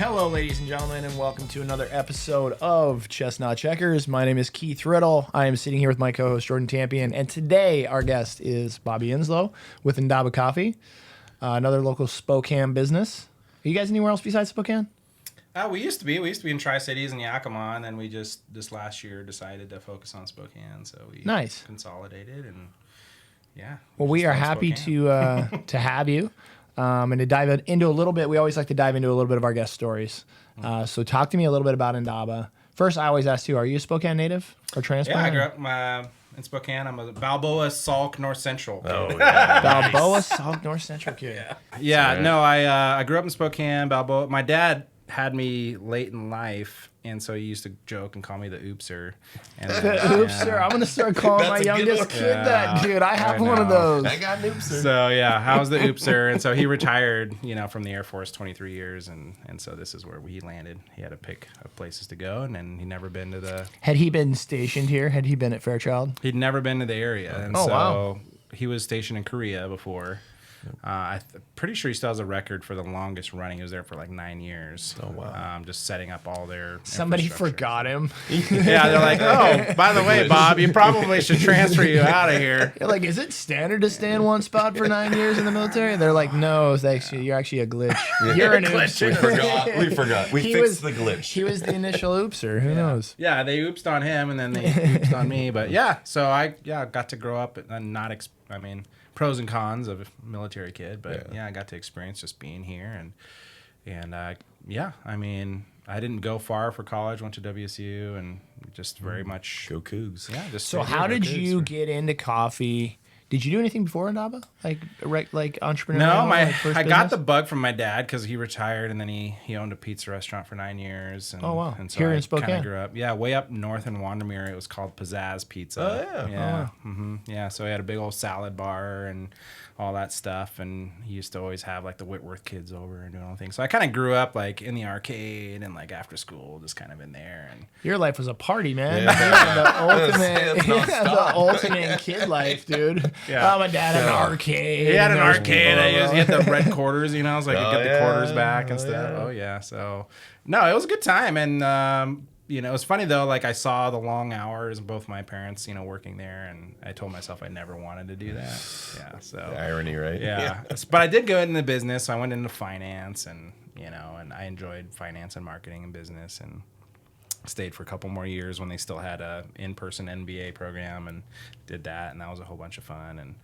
Hello, ladies and gentlemen, and welcome to another episode of Chestnut Checkers. My name is Keith Riddle. I am sitting here with my co-host Jordan Tampien, and today our guest is Bobby Enslow with Inaba Coffee, another local Spokane business. Are you guys anywhere else besides Spokane? We used to be. We used to be in Tri-Cities and Yakima, and then we just this last year decided to focus on Spokane. So we consolidated, and yeah. Well, we are happy to have you. And to dive into a little bit, we always like to dive into a little bit of our guest stories. So talk to me a little bit about Inaba. First, I always ask you, are you a Spokane native or transplant? Yeah, I grew up in Spokane. I'm a Balboa, Salk, North Central kid. Oh, yeah. Balboa, Salk, North Central kid. Yeah, no, I grew up in Spokane, Balboa. My dad had me late in life, and so he used to joke and call me the oopser. And, The oopser. I'm going to start calling my youngest kid that, dude. I have one of those. I got an oopser. So, yeah, I was the oopser. And so he retired, from the Air Force 23 years. And so this is where he landed. He had to pick places to go, and then he'd never been to the... Had he been stationed here? Had he been at Fairchild? He'd never been to the area. And wow. He was stationed in Korea before. I'm pretty sure he still has a record for the longest running. He was there for like 9 years. Oh, wow. Just setting up all their Somebody forgot him. Yeah, they're like, oh, by the way, Bob, you probably should transfer you out of here. You're like, is it standard to stay in one spot for 9 years in the military? They're like, no, you're actually a glitch. You're an oopser. We forgot. We fixed the glitch. He was the initial oopser. Who knows? Yeah, they oopsed on him, and then they oopsed on me. But yeah, so I got to grow up and pros and cons of a military kid, but I got to experience just being here, and I didn't go far for college. Went to WSU, and just very much go Cougs. Yeah. Just so how did you get into coffee? Did you do anything before Inaba? Like entrepreneurial? No, I got the bug from my dad because he retired, and then he owned a pizza restaurant for 9 years. And, oh wow! And so here I in Spokane, kind of grew up. Yeah, way up north in Wandermere, it was called Pizzazz Pizza. Oh yeah. Yeah. Oh, wow. Yeah. So he had a big old salad bar and all that stuff, and he used to always have like the Whitworth kids over and doing all things. So I kind of grew up like in the arcade and like after school, just kind of in there. And your life was a party, man. Yeah. The ultimate kid life, dude. Yeah. Oh, my dad had an arcade. He had an arcade. He had the red quarters, so I could get the quarters back and stuff. Yeah. Oh yeah. So no, it was a good time, and it was funny though. Like I saw the long hours of both my parents, working there, and I told myself I never wanted to do that. Yeah. So the irony, right? Yeah. But I did go into business. So I went into finance, and and I enjoyed finance and marketing and business, and stayed for a couple more years when they still had a in-person MBA program, and did that, and that was a whole bunch of fun. And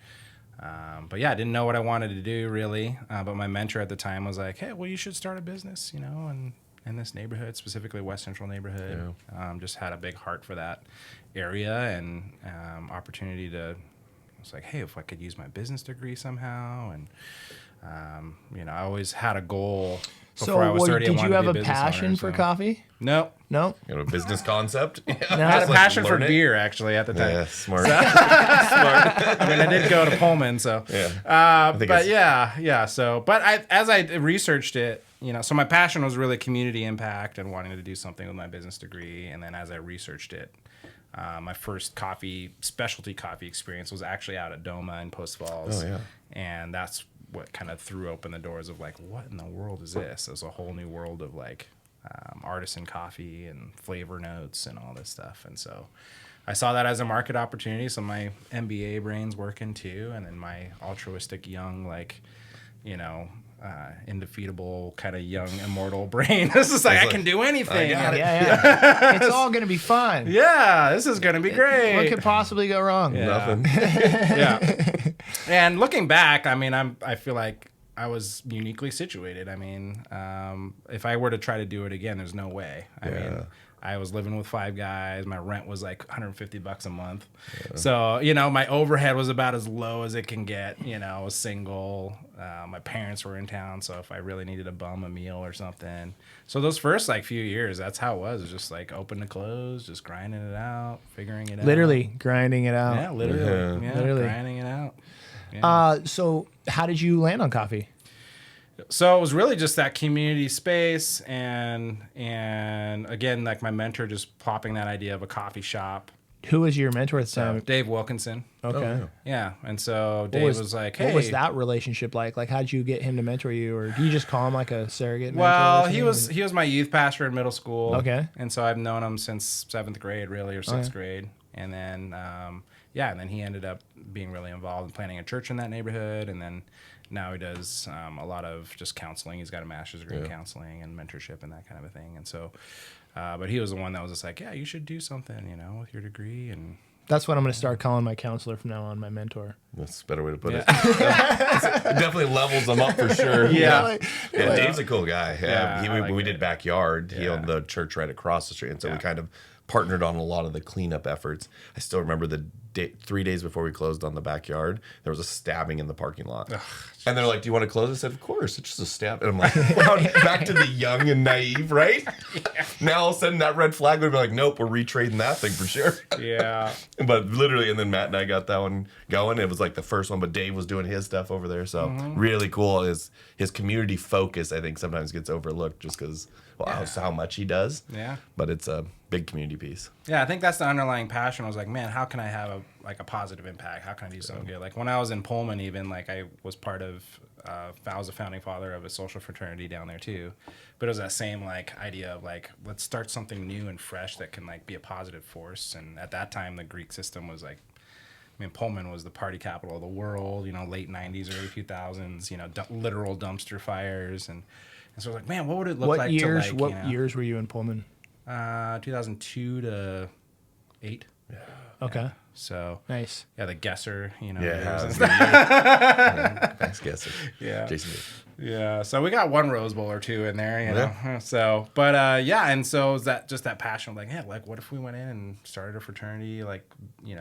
but yeah, I didn't know what I wanted to do really. But my mentor at the time was like, "Hey, well, you should start a business, and in this neighborhood, specifically West Central neighborhood." Yeah. Just had a big heart for that area, and opportunity to. I was like, hey, if I could use my business degree somehow, and I always had a goal. Before I was 30, did you have a passion for coffee? No. You have a business concept? I had a passion for beer, actually, at the time. Yeah, smart. Smart. I did go to Pullman, so. Yeah. But as I researched it, so my passion was really community impact and wanting to do something with my business degree. And then as I researched it, my first specialty coffee experience was actually out at Doma in Post Falls. Oh, yeah. And that's what kind of threw open the doors of like, what in the world is this? There's a whole new world of like artisan coffee and flavor notes and all this stuff. And so I saw that as a market opportunity. So my MBA brain's working too. And then my altruistic young, indefeatable kind of young immortal brain. This is like, I can do anything. Yeah. It's all going to be fun. Yeah, this is going to be great. What could possibly go wrong? Yeah. Nothing. Yeah. And looking back, I feel like I was uniquely situated. If I were to try to do it again, there's no way. I mean, I was living with 5 guys. My rent was like $150 a month. Yeah. So, my overhead was about as low as it can get. I was single. My parents were in town. So if I really needed to bum a meal or something. So those first few years, that's how it was. It was just like open to close, just grinding it out, figuring it out. Literally grinding it out. Yeah, literally. Yeah, literally. Grinding it out. Yeah. So how did you land on coffee? So it was really just that community space, and again, like my mentor just popping that idea of a coffee shop. Who was your mentor at the So time? Dave Wilkinson. Okay. Oh, Yeah. And so Dave was like, hey. What was that relationship like? Like, how did you get him to mentor you, or do you just call him like a surrogate mentor? Well, or he was my youth pastor in middle school. Okay. And so I've known him since 7th grade, really, or 6th grade. And then, and then he ended up being really involved in planning a church in that neighborhood. And then now he does a lot of just counseling. He's got a master's degree in counseling and mentorship and that kind of a thing. And so, but he was the one that was just like, yeah, you should do something, with your degree. And That's what I'm going to start calling my counselor from now on, my mentor. That's a better way to put it. It definitely levels them up for sure. Yeah. Dave's a cool guy. Yeah, We did backyard. He owned the church right across the street, and so we kind of partnered on a lot of the cleanup efforts. I still remember the 3 days before we closed on the backyard, there was a stabbing in the parking lot. And they're like, do you want to close? I said, of course. It's just a stab. And I'm like, wow, back to the young and naive, right? Now all of a sudden that red flag would be like, nope, we're retrading that thing for sure. Yeah. But literally, and then Matt and I got that one going. It was like the first one, but Dave was doing his stuff over there. So really cool. His community focus, I think, sometimes gets overlooked just because, how much he does. Yeah. But it's a big community piece. Yeah, I think that's the underlying passion. I was like, man, how can I have a positive impact? How can I do something good? Like when I was in Pullman, even like I was part of, I was a founding father of a social fraternity down there too. But it was that same like idea of like, let's start something new and fresh that can like be a positive force. And at that time, the Greek system was like, Pullman was the party capital of the world. Late '90s, early 2000s. Literal dumpster fires, and so I was like, man, what would it look like? What years were you in Pullman? 2002 to 8. Yeah. Okay. So Nice. yeah, the guesser, Thanks, guessing. Yeah. Jason did. Yeah. So we got one Rose Bowl or two in there, know. So, but and so is that just that passion of like, hey, like what if we went in and started a fraternity like,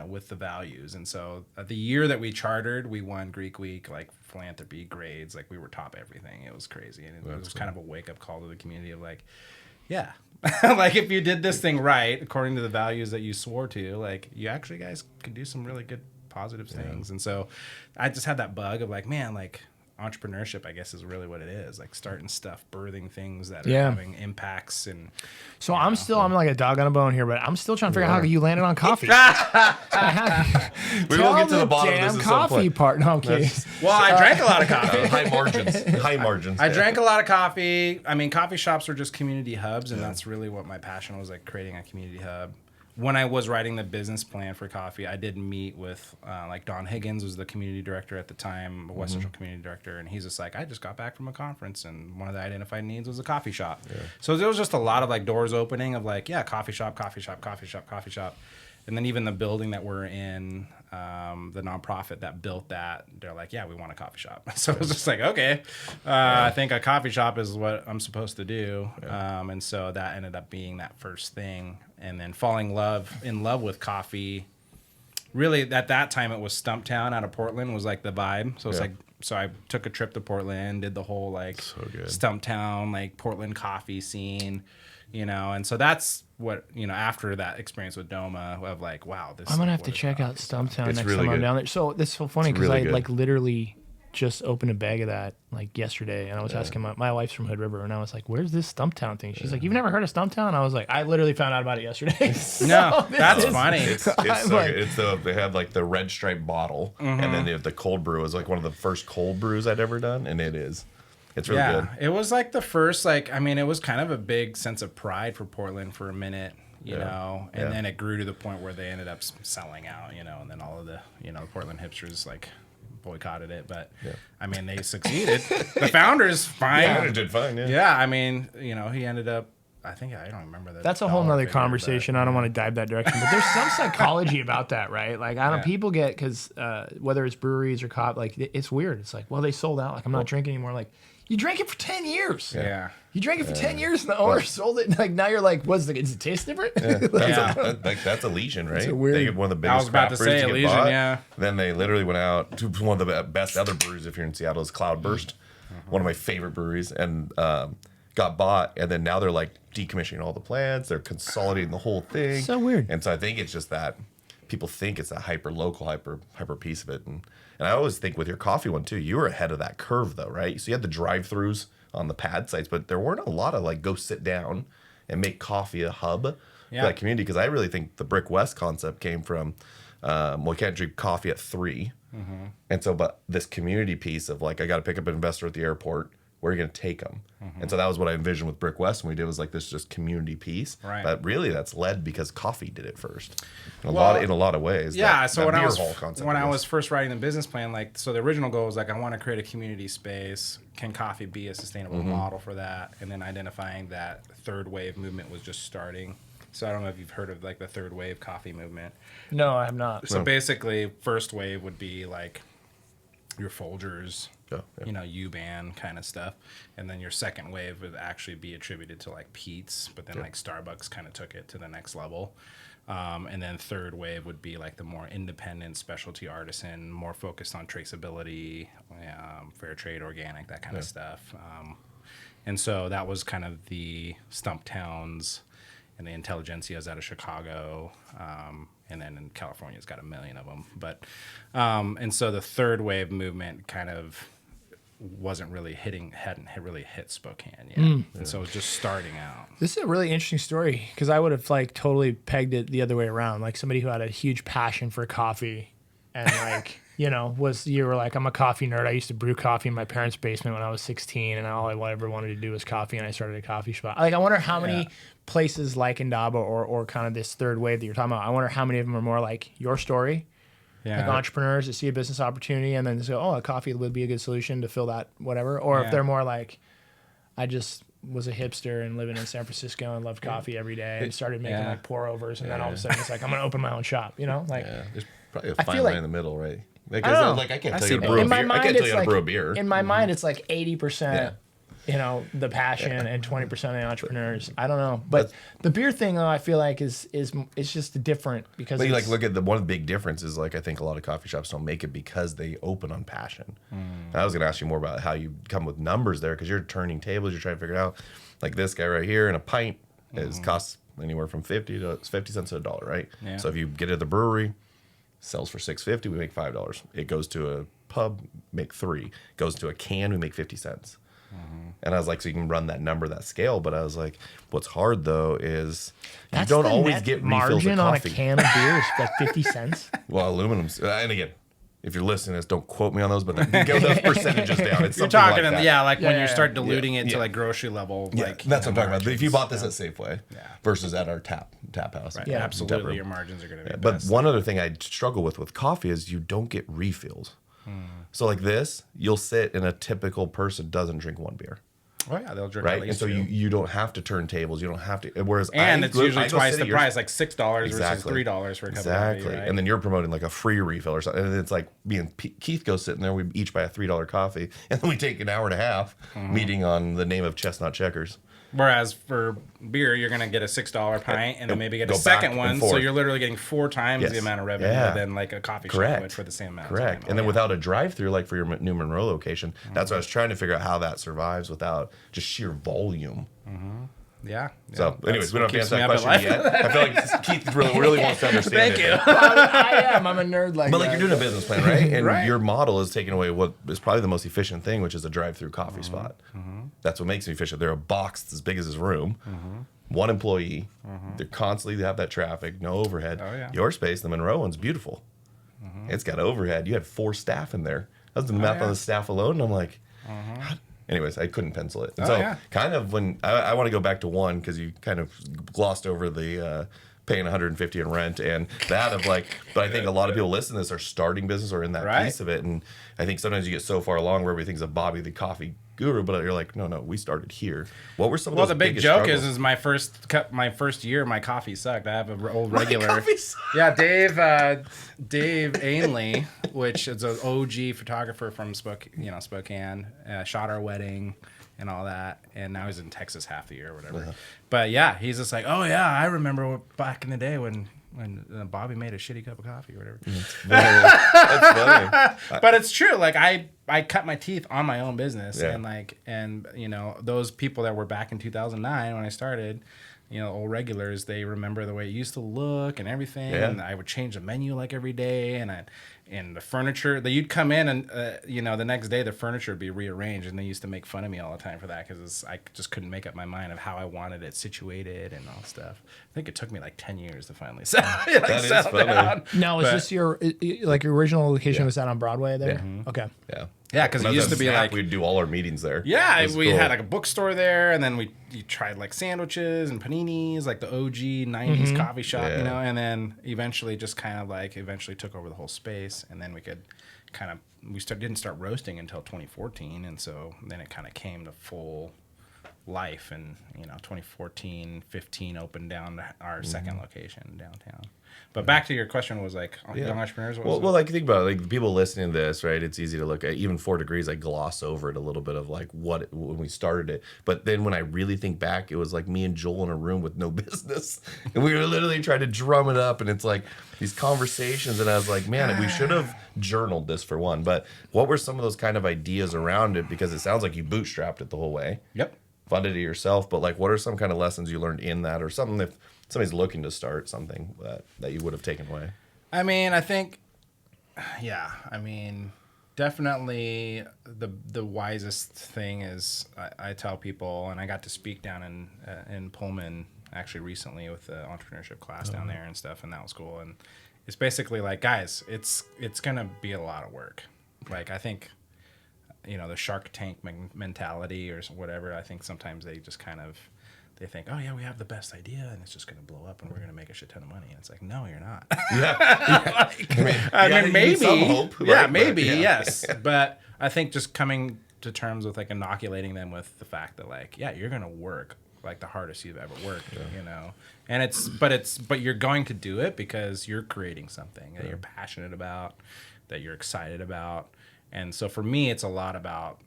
with the values. And so the year that we chartered, we won Greek Week, like philanthropy grades, like we were top everything. It was crazy. And it was kind of a wake up call to the community of like, yeah, like if you did this thing right, according to the values that you swore to, like you actually guys could do some really good positive things. And so I just had that bug of like, man, like entrepreneurship, I guess, is really what it is. Like starting stuff, birthing things that are having impacts. And so I'm like a dog on a bone here, but I'm still trying to figure out how you landed on coffee. We will get to the bottom of this at some coffee point. part. No, okay. well, I drank a lot of coffee. High margins. High margins. I drank a lot of coffee. Coffee shops are just community hubs, and that's really what my passion was, like creating a community hub. When I was writing the business plan for coffee, I did meet with like Don Higgins was the community director at the time, West Central community director, and he's just like, I just got back from a conference, and one of the identified needs was a coffee shop. Yeah. So there was just a lot of like doors opening of like, coffee shop, and then even the building that we're in, the nonprofit that built that, they're like, yeah, we want a coffee shop. So it was just like, okay, I think a coffee shop is what I'm supposed to do. Yeah. And so that ended up being that first thing. And then falling in love with coffee. Really, at that time, it was Stumptown out of Portland was like the vibe. So it's like, so I took a trip to Portland, did the whole like Stumptown, like Portland coffee scene, and so that's what, after that experience with Doma of like, wow, this I'm going to have to check out Stumptown next really time I'm good. down there. So this is so funny because really I good. like literally just opened a bag of that like yesterday, and I was asking my wife's from Hood River, and I was like, where's this Stumptown thing? She's like, you've never heard of Stumptown? I was like, I literally found out about it yesterday. No, that's funny. It's so good. They had like the red stripe bottle, and then they have the cold brew. It was like one of the first cold brews I'd ever done, and it is. It's really good. It was like the first, like, it was kind of a big sense of pride for Portland for a minute, you know, and then it grew to the point where they ended up selling out, and then all of the, Portland hipsters, like, boycotted it, but they succeeded. The founders Did fine. he ended up, I don't remember that. That's a whole nother conversation. I don't want to dive that direction, but there's some psychology about that, right? Like, I don't people get, because whether it's breweries or cop, like, it's weird. It's like, well, they sold out. Like, I'm not drinking anymore. Like, you drank it for 10 years. Yeah. You drank it for 10 years, and the owner sold it. And like, now you're like, does it taste different? That's a Legion, right? Weird. They get one of the biggest I was about to say brews Legion, bought. Then they literally went out to one of the best other breweries if you're in Seattle is Cloudburst, one of my favorite breweries, and got bought. And then now they're like decommissioning all the plants. They're consolidating the whole thing. So weird. And so I think it's just that people think it's that hyper local, hyper piece of it. And I always think with your coffee one too, you were ahead of that curve though, right? So you had the drive-throughs on the pad sites, but there weren't a lot of like go sit down and make coffee a hub for that community, because I really think the Brick West concept came from, we can't drink coffee at 3. And so, but this community piece of like, I got to pick up an investor at the airport. Where are you going to take them? And so that was what I envisioned with Brick West when we did, was like this just community piece. Right. But really that's led because coffee did it first. In a lot of ways. Yeah. So when I was first writing the business plan, like, so the original goal was like, I want to create a community space. Can coffee be a sustainable model for that? And then identifying that third wave movement was just starting. So I don't know if you've heard of like the third wave coffee movement. No, I have not. So basically, first wave would be like your Folgers, Yeah. U-Ban kind of stuff. And then your second wave would actually be attributed to like Pete's, but then like Starbucks kind of took it to the next level. And then third wave would be like the more independent specialty artisan, more focused on traceability, fair trade, organic, that kind of stuff. And so that was kind of the Stump Towns and the Intelligentsias out of Chicago. And then in California, it's got 1 million of them. But, and so the third wave movement kind of hadn't really hit Spokane yet. And so it was just starting out. This is a really interesting story, because I would have like totally pegged it the other way around. Like somebody who had a huge passion for coffee and like, you were like, I'm a coffee nerd. I used to brew coffee in my parents' basement when I was 16, and all I ever wanted to do was coffee, and I started a coffee shop. Like, I wonder how many places like Inaba or kind of this third wave that you're talking about, I wonder how many of them are more like your story. Like entrepreneurs that see a business opportunity and then just go, oh, a coffee would be a good solution to fill that whatever. Or if they're more like, I just was a hipster and living in San Francisco and loved coffee every day and started making like pour overs, and then all of a sudden it's like, I'm going to open my own shop, like. Yeah. There's probably a fine line in the middle, right? Because I don't know. like, I can't tell you to brew a beer. I can't tell you how to brew a beer. In my mind, it's like 80%. The passion and 20% of the entrepreneurs. I don't know, but the beer thing though, I feel like is just different because. But you like look at one of the big differences. Like I think a lot of coffee shops don't make it because they open on passion. And I was going to ask you more about how you come with numbers there, because you're turning tables, you're trying to figure it out. Like this guy right here, and a pint costs anywhere from 50 cents to $1, right? Yeah. So if you get it at the brewery, sells for $6.50, we make $5. It goes to a pub, make $3. Goes to a can, we make 50 cents. And I was like, so you can run that number, that scale. But I was like, what's hard though is you don't always get refills of coffee. Margin on a can of beer is like 50 cents. Well, aluminum's, and again, if you're listening to this, don't quote me on those, but get those percentages down. It's you're talking like that. When you start diluting it to like grocery level. Like that's what I'm talking about. If you bought this at Safeway versus at our tap house. Right. Yeah, absolutely. Your margins are going to be But one other thing I struggle with coffee is you don't get refills. So like this, you'll sit and a typical person doesn't drink one beer. Oh yeah, they'll drink right, and so you don't have to turn tables, you don't have to. Whereas it's usually twice the price, like $6 versus $3 for a cup of coffee. Right? And then you're promoting like a free refill or something, and it's like me and Keith go sitting there, we each buy a $3 coffee, and then we take an hour and a half meeting on the name of Chestnut Checkers. Whereas for beer, you're going to get a $6 pint and then maybe get a second one. So you're literally getting 4 times the amount of revenue than like a coffee shop would for the same amount of time. And then without a drive-through, like for your New Monroe location, that's what I was trying to figure out, how that survives without just sheer volume. Yeah. So, anyways, we don't have to answer that question yet. I feel like Keith really wants to understand Thank you. I am. I'm a nerd like that. But like you're doing a business plan, right? And your model is taking away what is probably the most efficient thing, which is a drive-through coffee spot. That's what makes it efficient. They're a box as big as this room, one employee. They're constantly have that traffic, no overhead. Oh, yeah. Your space, the Monroe one's beautiful. It's got overhead. You had 4 staff in there. I was doing the math on the staff alone, and I'm like, anyways, I couldn't pencil it. And kind of when I want to go back to one, because you kind of glossed over the paying $150 in rent and that of like, but I think a lot of people listening to this are starting business or in that piece of it. And I think sometimes you get so far along where everything's a Bobby the coffee guru, but you're like, no, we started here. What were some of those? Well, the big joke is my first year, my coffee sucked. I have an old regular. Dave Ainley, which is an OG photographer from Spokane, shot our wedding and all that, and now he's in Texas half the year or whatever. But yeah, he's just like, oh yeah, I remember back in the day when Bobby made a shitty cup of coffee or whatever. That's funny. But it's true. Like I cut my teeth on my own business, and those people that were back in 2009 when I started, old regulars, they remember the way it used to look and everything. Yeah. And I would change the menu like every day, and the furniture that you'd come in and the next day the furniture would be rearranged, and they used to make fun of me all the time for that because I just couldn't make up my mind of how I wanted it situated and all stuff. I think it took me like 10 years to finally settle down. Now, is this your original location was out on Broadway there? Yeah. Okay. Yeah. Yeah, because it used to be like we'd do all our meetings there. Yeah, we cool. had like a bookstore there, and then you tried like sandwiches and paninis, like the OG 90s coffee shop, and then eventually just kind of like took over the whole space, and then we could didn't start roasting until 2014, and so then it kind of came to full life, and 2014, 15 opened down our second location downtown. But back to your question was like young entrepreneurs. Well, like think about it, like people listening to this, right? It's easy to look at even 4 Degrees. I gloss over it a little bit of like when we started it, but then when I really think back, it was like me and Joel in a room with no business, and we were literally trying to drum it up, and it's like these conversations, and I was like, man, we should have journaled this for one. But what were some of those kind of ideas around it? Because it sounds like you bootstrapped it the whole way. Yep. Funded it yourself, but like, what are some kind of lessons you learned in that, or something if somebody's looking to start something that you would have taken away? I mean, I think, definitely the wisest thing is I tell people, and I got to speak down in Pullman actually recently with the entrepreneurship class down there and stuff, and that was cool. And it's basically like, guys, it's gonna be a lot of work. Like, I think, the Shark Tank mentality or whatever, I think sometimes they just kind of, they think, oh yeah, we have the best idea and it's just going to blow up and we're going to make a shit ton of money. And it's like, no, you're not. Yeah. I mean, maybe. Some hope, right? Yeah, maybe, But, yes. But I think just coming to terms with like inoculating them with the fact that like, yeah, you're going to work like the hardest you've ever worked, and but you're going to do it because you're creating something that you're passionate about, that you're excited about. And so for me, it's a lot about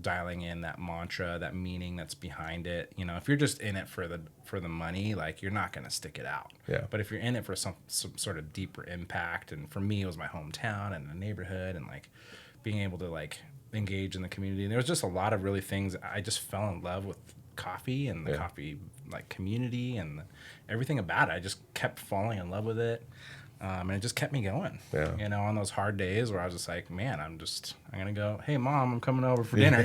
dialing in that mantra, that meaning that's behind it. If you're just in it for the money, like you're not going to stick it out. Yeah. But if you're in it for some sort of deeper impact, and for me, it was my hometown and the neighborhood, and like being able to like engage in the community. And there was just a lot of really things. I just fell in love with coffee and the coffee like community and everything about it. I just kept falling in love with it. And it just kept me going, on those hard days where I was just like, man, I'm going to go, hey, Mom, I'm coming over for dinner,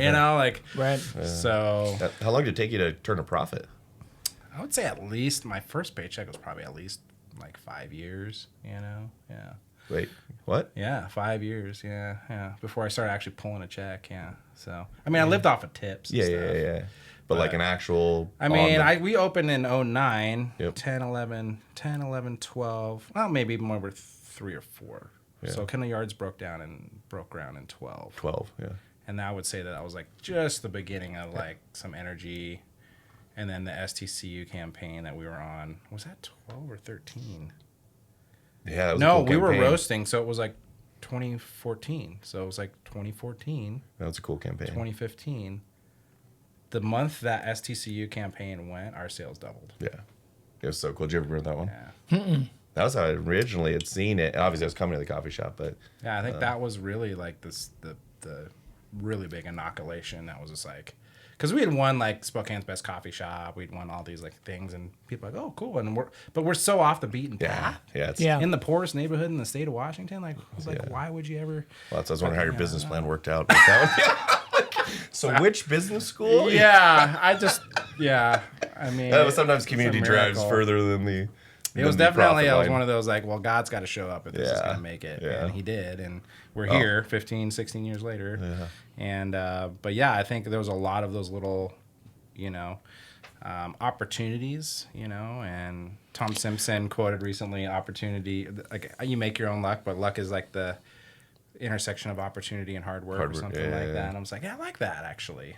Right. So. How long did it take you to turn a profit? I would say at least my first paycheck was probably at least like 5 years, Yeah. Wait, what? Yeah, 5 years, yeah. Before I started actually pulling a check, So, I mean, I lived off of tips and stuff. Yeah. But like an actual... I mean, we opened in 09, Yep. 10, 11, 12. Well, maybe more were 3 or 4. Yeah. So Kendall Yards broke ground in 12. 12, yeah. And I would say that was like just the beginning of like some energy. And then the STCU campaign that we were on, was that 12 or 13? Yeah, that was No, a cool we were campaign. roasting, so it was like 2014. So it was like 2014, That was a cool campaign. 2015. The month that STCU campaign went, our sales doubled. Yeah. It was so cool. Did you ever remember that one? Yeah. That was how I originally had seen it. And obviously, I was coming to the coffee shop, but... Yeah, I think that was really like the really big inoculation. That was just like... Because we had won like Spokane's best coffee shop. We'd won all these like things, and people were like, oh, cool. And we're so off the beaten path. Yeah. In the poorest neighborhood in the state of Washington. Like, I was like, why would you ever... Well, I was wondering how your business plan worked out. With that one. So which business school? I mean... sometimes community drives further than the... It was definitely, I was one of those like, well, God's got to show up if this is going to make it. Yeah. And he did. And we're here 15, 16 years later. Yeah. And, but yeah, I think there was a lot of those little, opportunities, and Tom Simpson quoted recently, opportunity, like you make your own luck, but luck is like the intersection of opportunity and hard work or something like that. And I was like, yeah, I like that actually.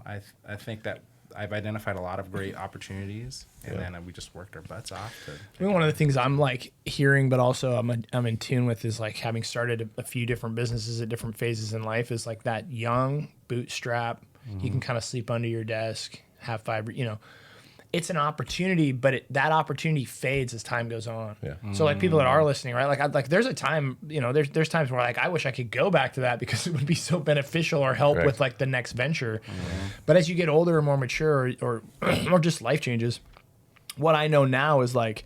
I think that I've identified a lot of great opportunities, and then we just worked our butts off. I mean, one of the things I'm like hearing, but also I'm in tune with, is like having started a few different businesses at different phases in life, is like that young bootstrap. You can kind of sleep under your desk, have fiber. It's an opportunity, but that opportunity fades as time goes on. Yeah. So like people that are listening, right? Like there's a time, there's times where like I wish I could go back to that because it would be so beneficial or help with like the next venture. But as you get older and more mature, or just life changes, what I know now is like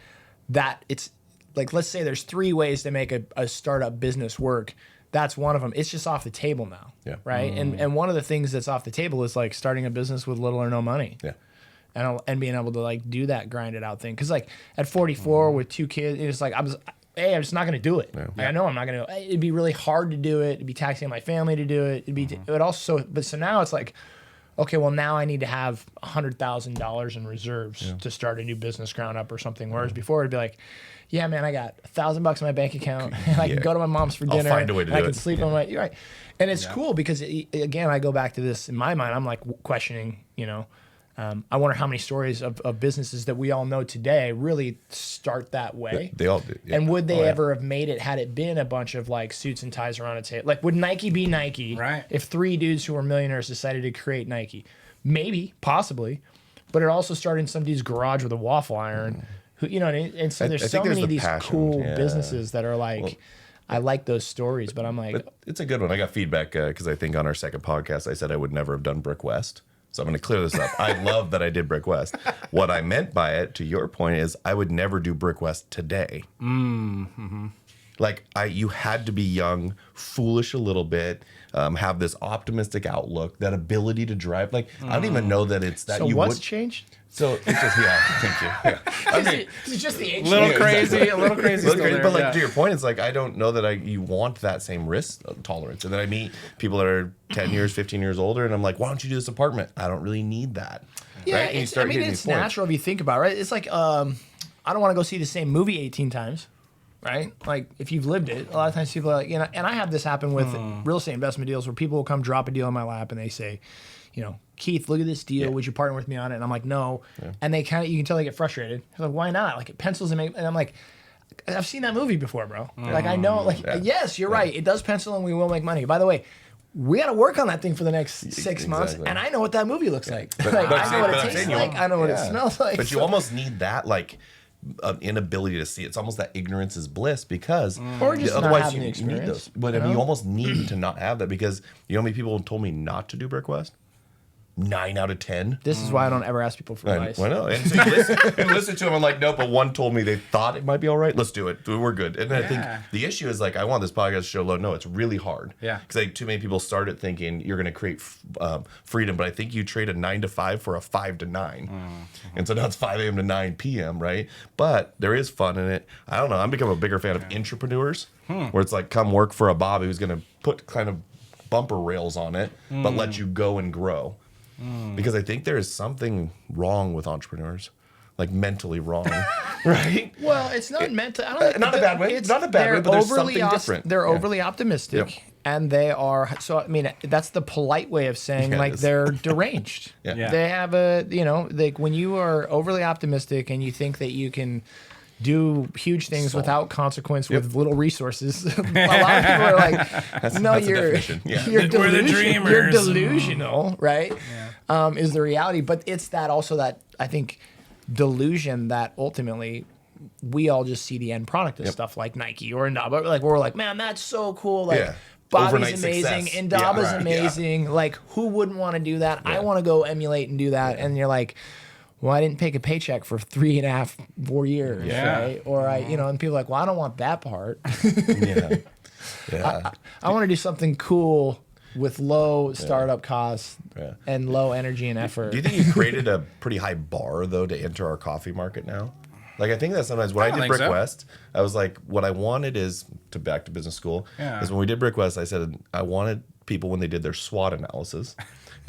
that it's like, let's say there's 3 ways to make a startup business work. That's one of them. It's just off the table now. Yeah. Right. And one of the things that's off the table is like starting a business with little or no money. Yeah. And being able to like do that grinded out thing. Cause like at 44 with 2 kids, it's like, I'm just not going to do it. Yeah. Like, I know I'm not going to, it'd be really hard to do it. It'd be taxing on my family to do it. It would also, but so now it's like, okay, well now I need to have $100,000 in reserves to start a new business ground up or something. Whereas before it'd be like, yeah, man, I got $1,000 in my bank account. And I can go to my mom's for dinner. I'll find a way to do it. I can sleep on my, you're right. And it's cool because again, I go back to this in my mind. I'm like questioning, I wonder how many stories of businesses that we all know today really start that way. They all do. Yeah. And would they ever have made it had it been a bunch of like suits and ties around a table? Like, would Nike be Nike if 3 dudes who were millionaires decided to create Nike? Maybe, possibly. But it also started in some dude's garage with a waffle iron. Who, and so there's so many of these cool businesses that are like, I like those stories, but I'm like. But it's a good one. I got feedback because I think on our second podcast, I said I would never have done Brick West. So I'm going to clear this up. I love that I did Brick West. What I meant by it, to your point, is I would never do Brick West today. Like you had to be young, foolish a little bit, have this optimistic outlook, that ability to drive. Like I don't even know that it's that. So you what's would changed? So it's just thank you. Yeah. I mean, it's just the age. A little crazy. But like to your point, it's like I don't know that you want that same risk tolerance. And then I meet people that are 10 years, 15 years older, and I'm like, why don't you do this apartment? I don't really need that. Yeah, right? It's natural if you think about it, right? It's like I don't want to go see the same movie 18 times. Right? Like if you've lived it, a lot of times people are like, and I have this happen with real estate investment deals where people will come drop a deal in my lap and they say, Keith, look at this deal. Would you partner with me on it? And I'm like, no. Yeah. And they you can tell they get frustrated. They're like, why not? Like it pencils and I'm like, I've seen that movie before, bro. Like I know, yes, you're right. It does pencil and we will make money. By the way, we got to work on that thing for the next 6 months. And I know what that movie looks like. I know what it tastes like. I know what it smells like. But you almost need that, like, inability to see. It's almost that ignorance is bliss because or just otherwise you need those. But you almost need to not have that because you know how many people told me not to do Brick West? 9 out of 10. This is why I don't ever ask people for advice. I know. And so you listen to them. I'm like, no, but one told me they thought it might be all right. Let's do it. We're good. And I think the issue is like, I want this podcast to show low. No, it's really hard. Yeah. Because like too many people started thinking you're going to create freedom, but I think you trade a 9 to 5 for a 5 to 9. And so now it's 5 a.m. to 9 p.m., right? But there is fun in it. I don't know. I'm becoming a bigger fan of entrepreneurs where it's like, come work for a Bobby who's going to put kind of bumper rails on it, but let you go and grow. Because I think there is something wrong with entrepreneurs, like mentally wrong, right? Well, it's not mental. I don't not a bad way. It's not a bad way, but there's something different. They're overly optimistic, and they are. So I mean, that's the polite way of saying like they're deranged. They have like when you are overly optimistic and you think that you can do huge things without consequence with little resources. A lot of people are like, "No, you're you're delusional, right?" Is the reality, but it's that also that I think delusion that ultimately we all just see the end product of stuff like Nike or Inaba. Like we're like, "Man, that's so cool!" Like Bobby's overnight amazing, Inaba's amazing. Like who wouldn't want to do that? I want to go emulate and do that, and you're like. Well, I didn't take a paycheck for 3.5, 4 years, right? Or and people are like, well, I don't want that part. I want to do something cool with low startup costs and low energy and effort. Do you think you created a pretty high bar though to enter our coffee market now? Like I think that sometimes when I did Brick West, I was like, what I wanted is back to business school. Is when we did Brick West, I said I wanted people when they did their SWOT analysis.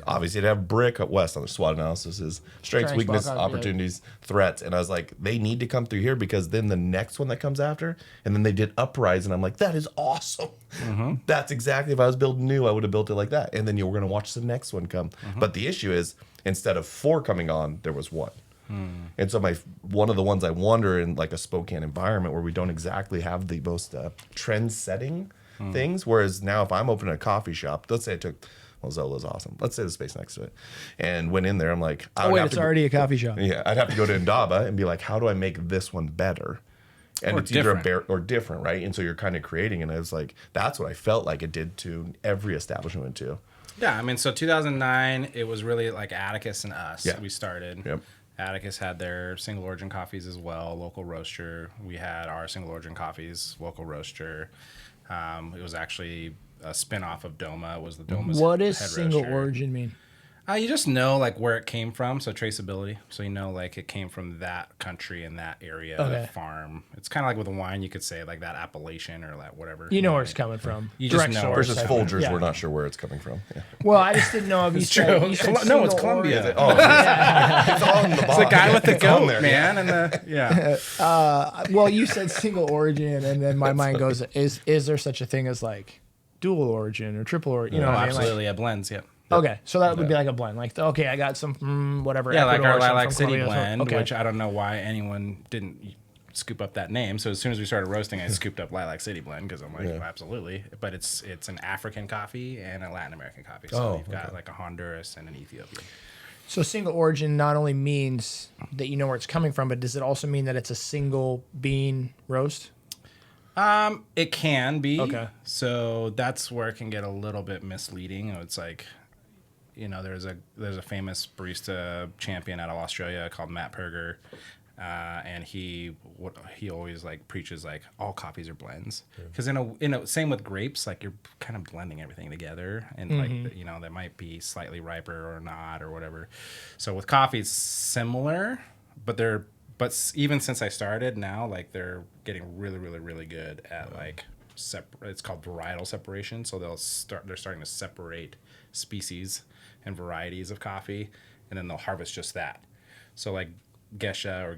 Obviously, to have Brick West on the SWOT analysis is strengths, weakness, opportunities, threats. And I was like, they need to come through here because then the next one that comes after, and then they did Uprise, and I'm like, that is awesome. That's exactly, if I was building new, I would have built it like that. And then you were going to watch the next one come. But the issue is, instead of 4 coming on, there was 1. And so one of the ones I wonder in like a Spokane environment where we don't exactly have the most trend-setting things, whereas now if I'm opening a coffee shop, let's say I took... Well, Zola's awesome. Let's say the space next to it. And went in there, I'm like... it's already a coffee shop. Yeah, I'd have to go to Inaba and be like, how do I make this one better? And it's either or different, right? And so you're kind of creating, and I was like, that's what I felt like it did to every establishment went to. Yeah, I mean, so 2009, it was really like Atticus and us. We started. Atticus had their single origin coffees as well, local roaster. We had our single origin coffees, local roaster. It was actually a spin-off of Doma. It was the Doma's What does head single roaster. origin mean? You just know like where it came from, so traceability. So you know like it came from that country and that area, Okay. farm. It's kind of like with a wine, you could say like that appellation or like whatever. You know where it's coming from. You just Direct know. source Versus type Folgers, thing. we're not sure where it's coming from. Yeah. Well, I just didn't know if you said, true. you said No, it's single Columbia. origin. Oh, it's on the box. It's the guy with the It's on goat, there. man, and the Well, you said single origin, and then my mind goes, is there such a thing as like dual origin or triple origin? You know Oh, what I mean? Like, absolutely, yeah, blends, yeah. okay, so that would be like a blend. Like, okay, I got some from whatever. Yeah, like Ecuador our or something Lilac from City Colombia, so- blend, okay. which I don't know why anyone didn't scoop up that name. So as soon as we started roasting, I scooped up Lilac City blend because I'm like, Yeah. well, absolutely. But it's an African coffee and a Latin American coffee. So Oh, you've got okay. like a Honduras and an Ethiopian. So single origin not only means that you know where it's coming from, but does it also mean that it's a single bean roast? It can be. Okay. So that's where it can get a little bit misleading. It's like, you know, there's a famous barista champion out of Australia called Matt Perger, and he always like preaches like all coffees are blends, because in a same with grapes, like you're kind of blending everything together, and like you know they might be slightly riper or not or whatever. So with coffee it's similar, but even since I started now, like they're getting really, really, really good at like it's called varietal separation. So they're starting to separate species and varieties of coffee, and then they'll harvest just that. So like geisha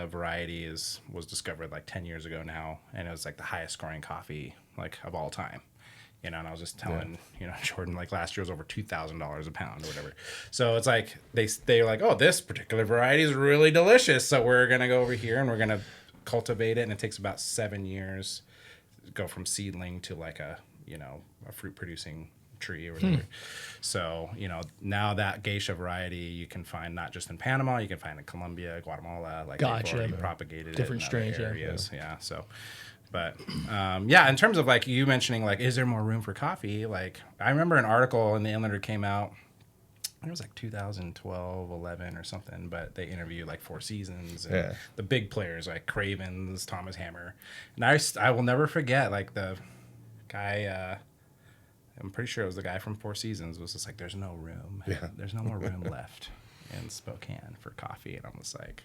variety was discovered like 10 years ago now, and it was like the highest scoring coffee like of all time. You know, and I was just telling, you know, Jordan, like last year was over $2,000 a pound or whatever. So it's like they're like, oh, this particular variety is really delicious, so we're gonna go over here and we're gonna cultivate it, and it takes about 7 years to go from seedling to like a fruit producing tree or whatever. So, you know, now that geisha variety you can find not just in Panama, you can find in Colombia, Guatemala, like Gotcha. they've already propagated Different it in strains, other yeah. areas. Yeah. So but yeah, in terms of like you mentioning like is there more room for coffee? Like I remember an article in the Inlander came out, it was like 2012, 11 or something, but they interviewed like Four Seasons and the big players like Cravens, Thomas Hammer. And I will never forget like the guy I'm pretty sure it was the guy from Four Seasons was just like, there's no room. Yeah. There's no more room left in Spokane for coffee. And I was like,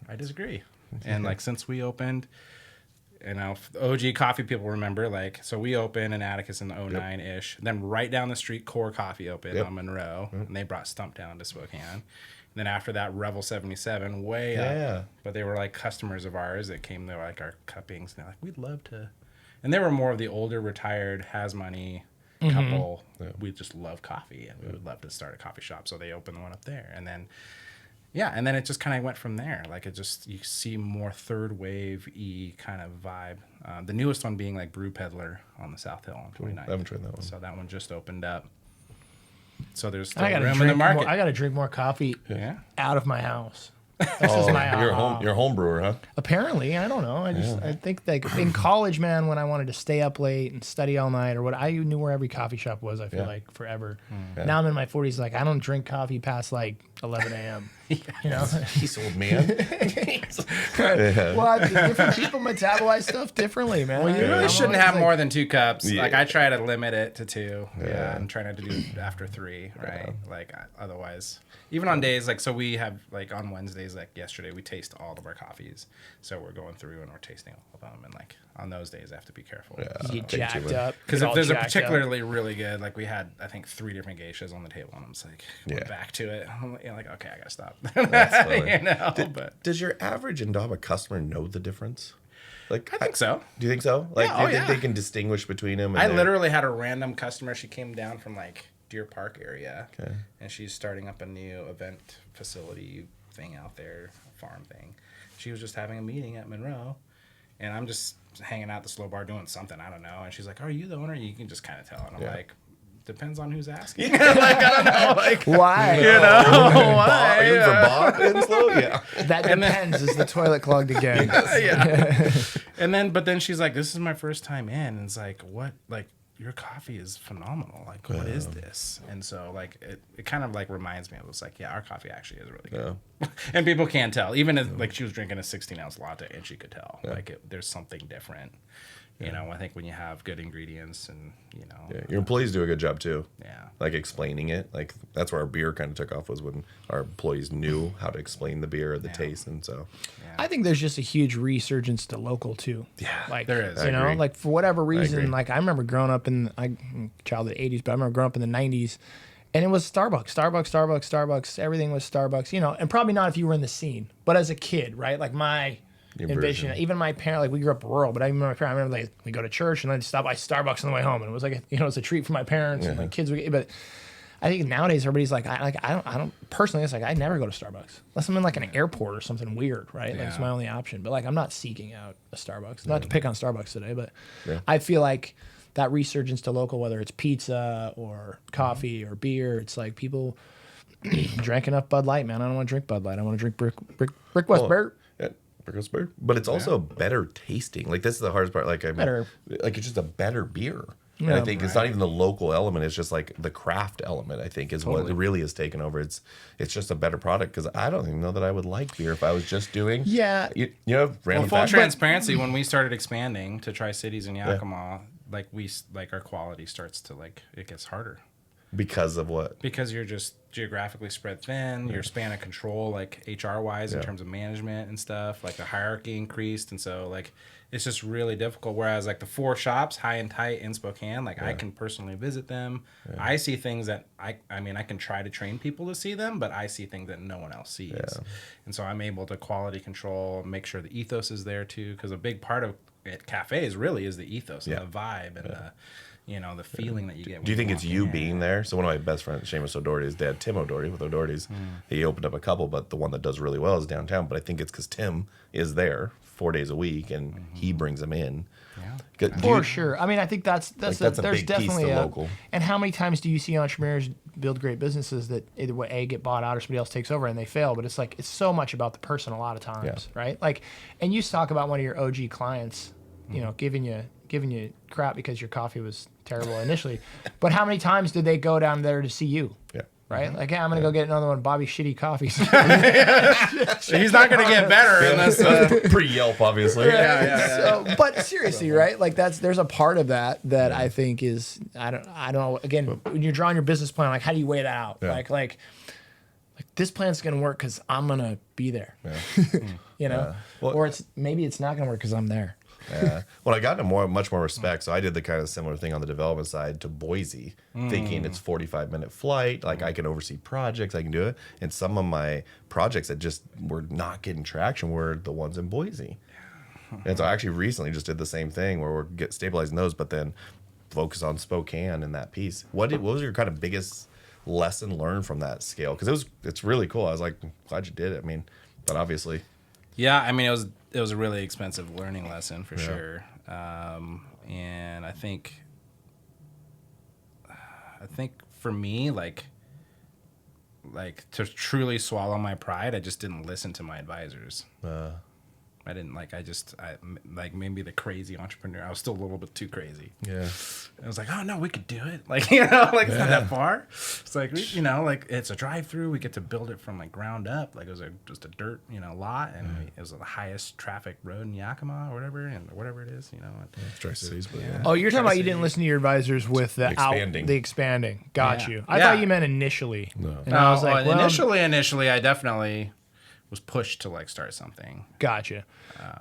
I disagree. And like, since we opened, you know, OG coffee people remember, like, so we opened in Atticus in the 09-ish. Then right down the street, Core Coffee opened on Monroe. And they brought Stump down to Spokane. And then after that, Revel 77, way up. But they were like customers of ours that came to like our cuppings. And they're like, we'd love to. And they were more of the older, retired, has money couple. We just love coffee, and we would love to start a coffee shop. So they opened one up there, and then it just kind of went from there. Like it just you see more third wave kind of vibe. The newest one being like Brew Peddler on the South Hill on 29th. I haven't tried that one. So that one just opened up. So there's still I gotta room in drink the market. I gotta drink more coffee out of my house. This is my you're a home brewer, huh? Apparently, I don't know. I think like in college, man, when I wanted to stay up late and study all night or what, I knew where every coffee shop was. I feel like forever. Now I'm in my 40s. Like I don't drink coffee past like 11 a.m. You know, He's old man. well, different people metabolize stuff differently, man. Well, you really I'm shouldn't always have like- more than 2 cups. Yeah. Like I try to limit it to 2. Yeah, and try not to do it after 3. Right. Like otherwise, even on days like so we have like on Wednesdays like yesterday we taste all of our coffees. So we're going through and we're tasting all of them, and like on those days I have to be careful. You get Take too jacked much. up. Because Get if all there's a jacked up. particularly really good, like we had, I think 3 different geishas on the table, and I'm just like, we're back to it. I'm like, okay, I gotta stop. That's funny. You know, but Does your average Indaba customer know the difference? Like I think so. Do you think so? Like, Yeah, do you oh, think yeah. they can distinguish between them? I literally had a random customer. She came down from like Deer Park area, Okay. and she's starting up a new event facility thing out there, a farm thing. She was just having a meeting at Monroe, and I'm just hanging out at the slow bar doing something. I don't know. And she's like, "Are you the owner?" You can just kind of tell. And I'm like, "Depends on who's asking." Like I don't know. Like Why? you know Bob, are you why? for Bob Enslow? Yeah. That depends. Is the toilet clogged again? Yeah. But then she's like, "This is my first time in." And it's like, what? Like, your coffee is phenomenal. Like, what is this? And so, like, it kind of, like, reminds me. It was like, yeah, our coffee actually is really good. Yeah. And people can't tell. Even if, like, she was drinking a 16-ounce latte, and she could tell. Yeah. Like, there's something different. You know, I think when you have good ingredients and, you know. Yeah, your employees do a good job, too. Yeah. Like, explaining it. Like, that's where our beer kind of took off, was when our employees knew how to explain the beer or the taste. And so. Yeah. I think there's just a huge resurgence to local, too. Yeah. Like, there is. You know, like, for whatever reason, like, I remember growing up I'm a child of the 80s, but I remember growing up in the 90s. And it was Starbucks. Everything was Starbucks, you know, and probably not if you were in the scene. But as a kid, right? Like, my envision, even my parents, like, we grew up rural, but I remember my parents, like, we go to church and then stop by Starbucks on the way home. And it was like, it's a treat for my parents and my kids. But I think nowadays everybody's like, I don't personally, it's like, I never go to Starbucks unless I'm in like an airport or something weird, right? Like, it's my only option. But like, I'm not seeking out a Starbucks. Not to pick on Starbucks today, but I feel like that resurgence to local, whether it's pizza or coffee or beer, it's like people drank enough Bud Light, man. I don't want to drink Bud Light. I want to drink Brick West Beer. But it's also better tasting. Like, this is the hardest part. Like, like, it's just a better beer. And I think it's not even the local element. It's just like the craft element, I think, is what really has taken over. It's just a better product, because I don't even know that I would like beer if I was just doing. Yeah. You know, random full transparency, when we started expanding to Tri-Cities and Yakima, like, our quality starts to, like, it gets harder. Because of what? Because you're just geographically spread thin. Your span of control, like, HR-wise, in terms of management and stuff, like, the hierarchy increased. And so, like, it's just really difficult. Whereas, like, the 4 shops, high and tight in Spokane, like, I can personally visit them. I see things that, I mean, I can try to train people to see them, but I see things that no one else sees. And so I'm able to quality control, make sure the ethos is there, too. Because a big part of it, cafes really is the ethos and the vibe and the... You know, the feeling that you get. Do you think it's you being there? So one of my best friends, Seamus O'Doherty's dad, Tim O'Doherty with O'Doherty's, he opened up a couple, but the one that does really well is downtown. But I think it's because Tim is there 4 days a week, and he brings them in. Yeah, for sure. I mean, I think that's there's a big definitely piece to local. And how many times do you see entrepreneurs build great businesses that either way get bought out or somebody else takes over and they fail? But it's like, it's so much about the person a lot of times, right? Like, and you talk about one of your OG clients, you know, giving you crap because your coffee was terrible initially, but how many times did they go down there to see you? Right? Like, yeah, I'm gonna go get another one of Bobby's shitty coffees. He's not gonna get better unless pre-Yelp, obviously. So, but seriously, right? Like, there's a part of that I think is I don't know. Again, when you're drawing your business plan, like, how do you weigh that out? Like this plan's gonna work because I'm gonna be there. You know, or maybe it's not gonna work because I'm there. Well, I got into much more respect. So I did the kind of similar thing on the development side to Boise, thinking it's 45-minute flight. Like, I can oversee projects, I can do it. And some of my projects that just were not getting traction were the ones in Boise. And so I actually recently just did the same thing where we're stabilizing those, but then focus on Spokane and that piece. What was your kind of biggest lesson learned from that scale? Because it's really cool. I was like, glad you did it. I mean, but obviously. Yeah, I mean, it was a really expensive learning lesson for sure. And I think for me, like to truly swallow my pride, I just didn't listen to my advisors. I didn't maybe the crazy entrepreneur. I was still a little bit too crazy. Yeah. I was like, oh no, we could do it. Like, you know, like it's not that far. It's like, you know, like it's a drive-through. We get to build it from like ground up. Like it was just a dirt, you know, lot, and it was the highest traffic road in Yakima or whatever, and whatever it is, you know. It's Tri-Cities, but Oh, you're talking about you didn't listen to your advisors with the expanding. Got you. I thought you meant initially. No. And I was like, initially, I definitely was pushed to like start something. Gotcha.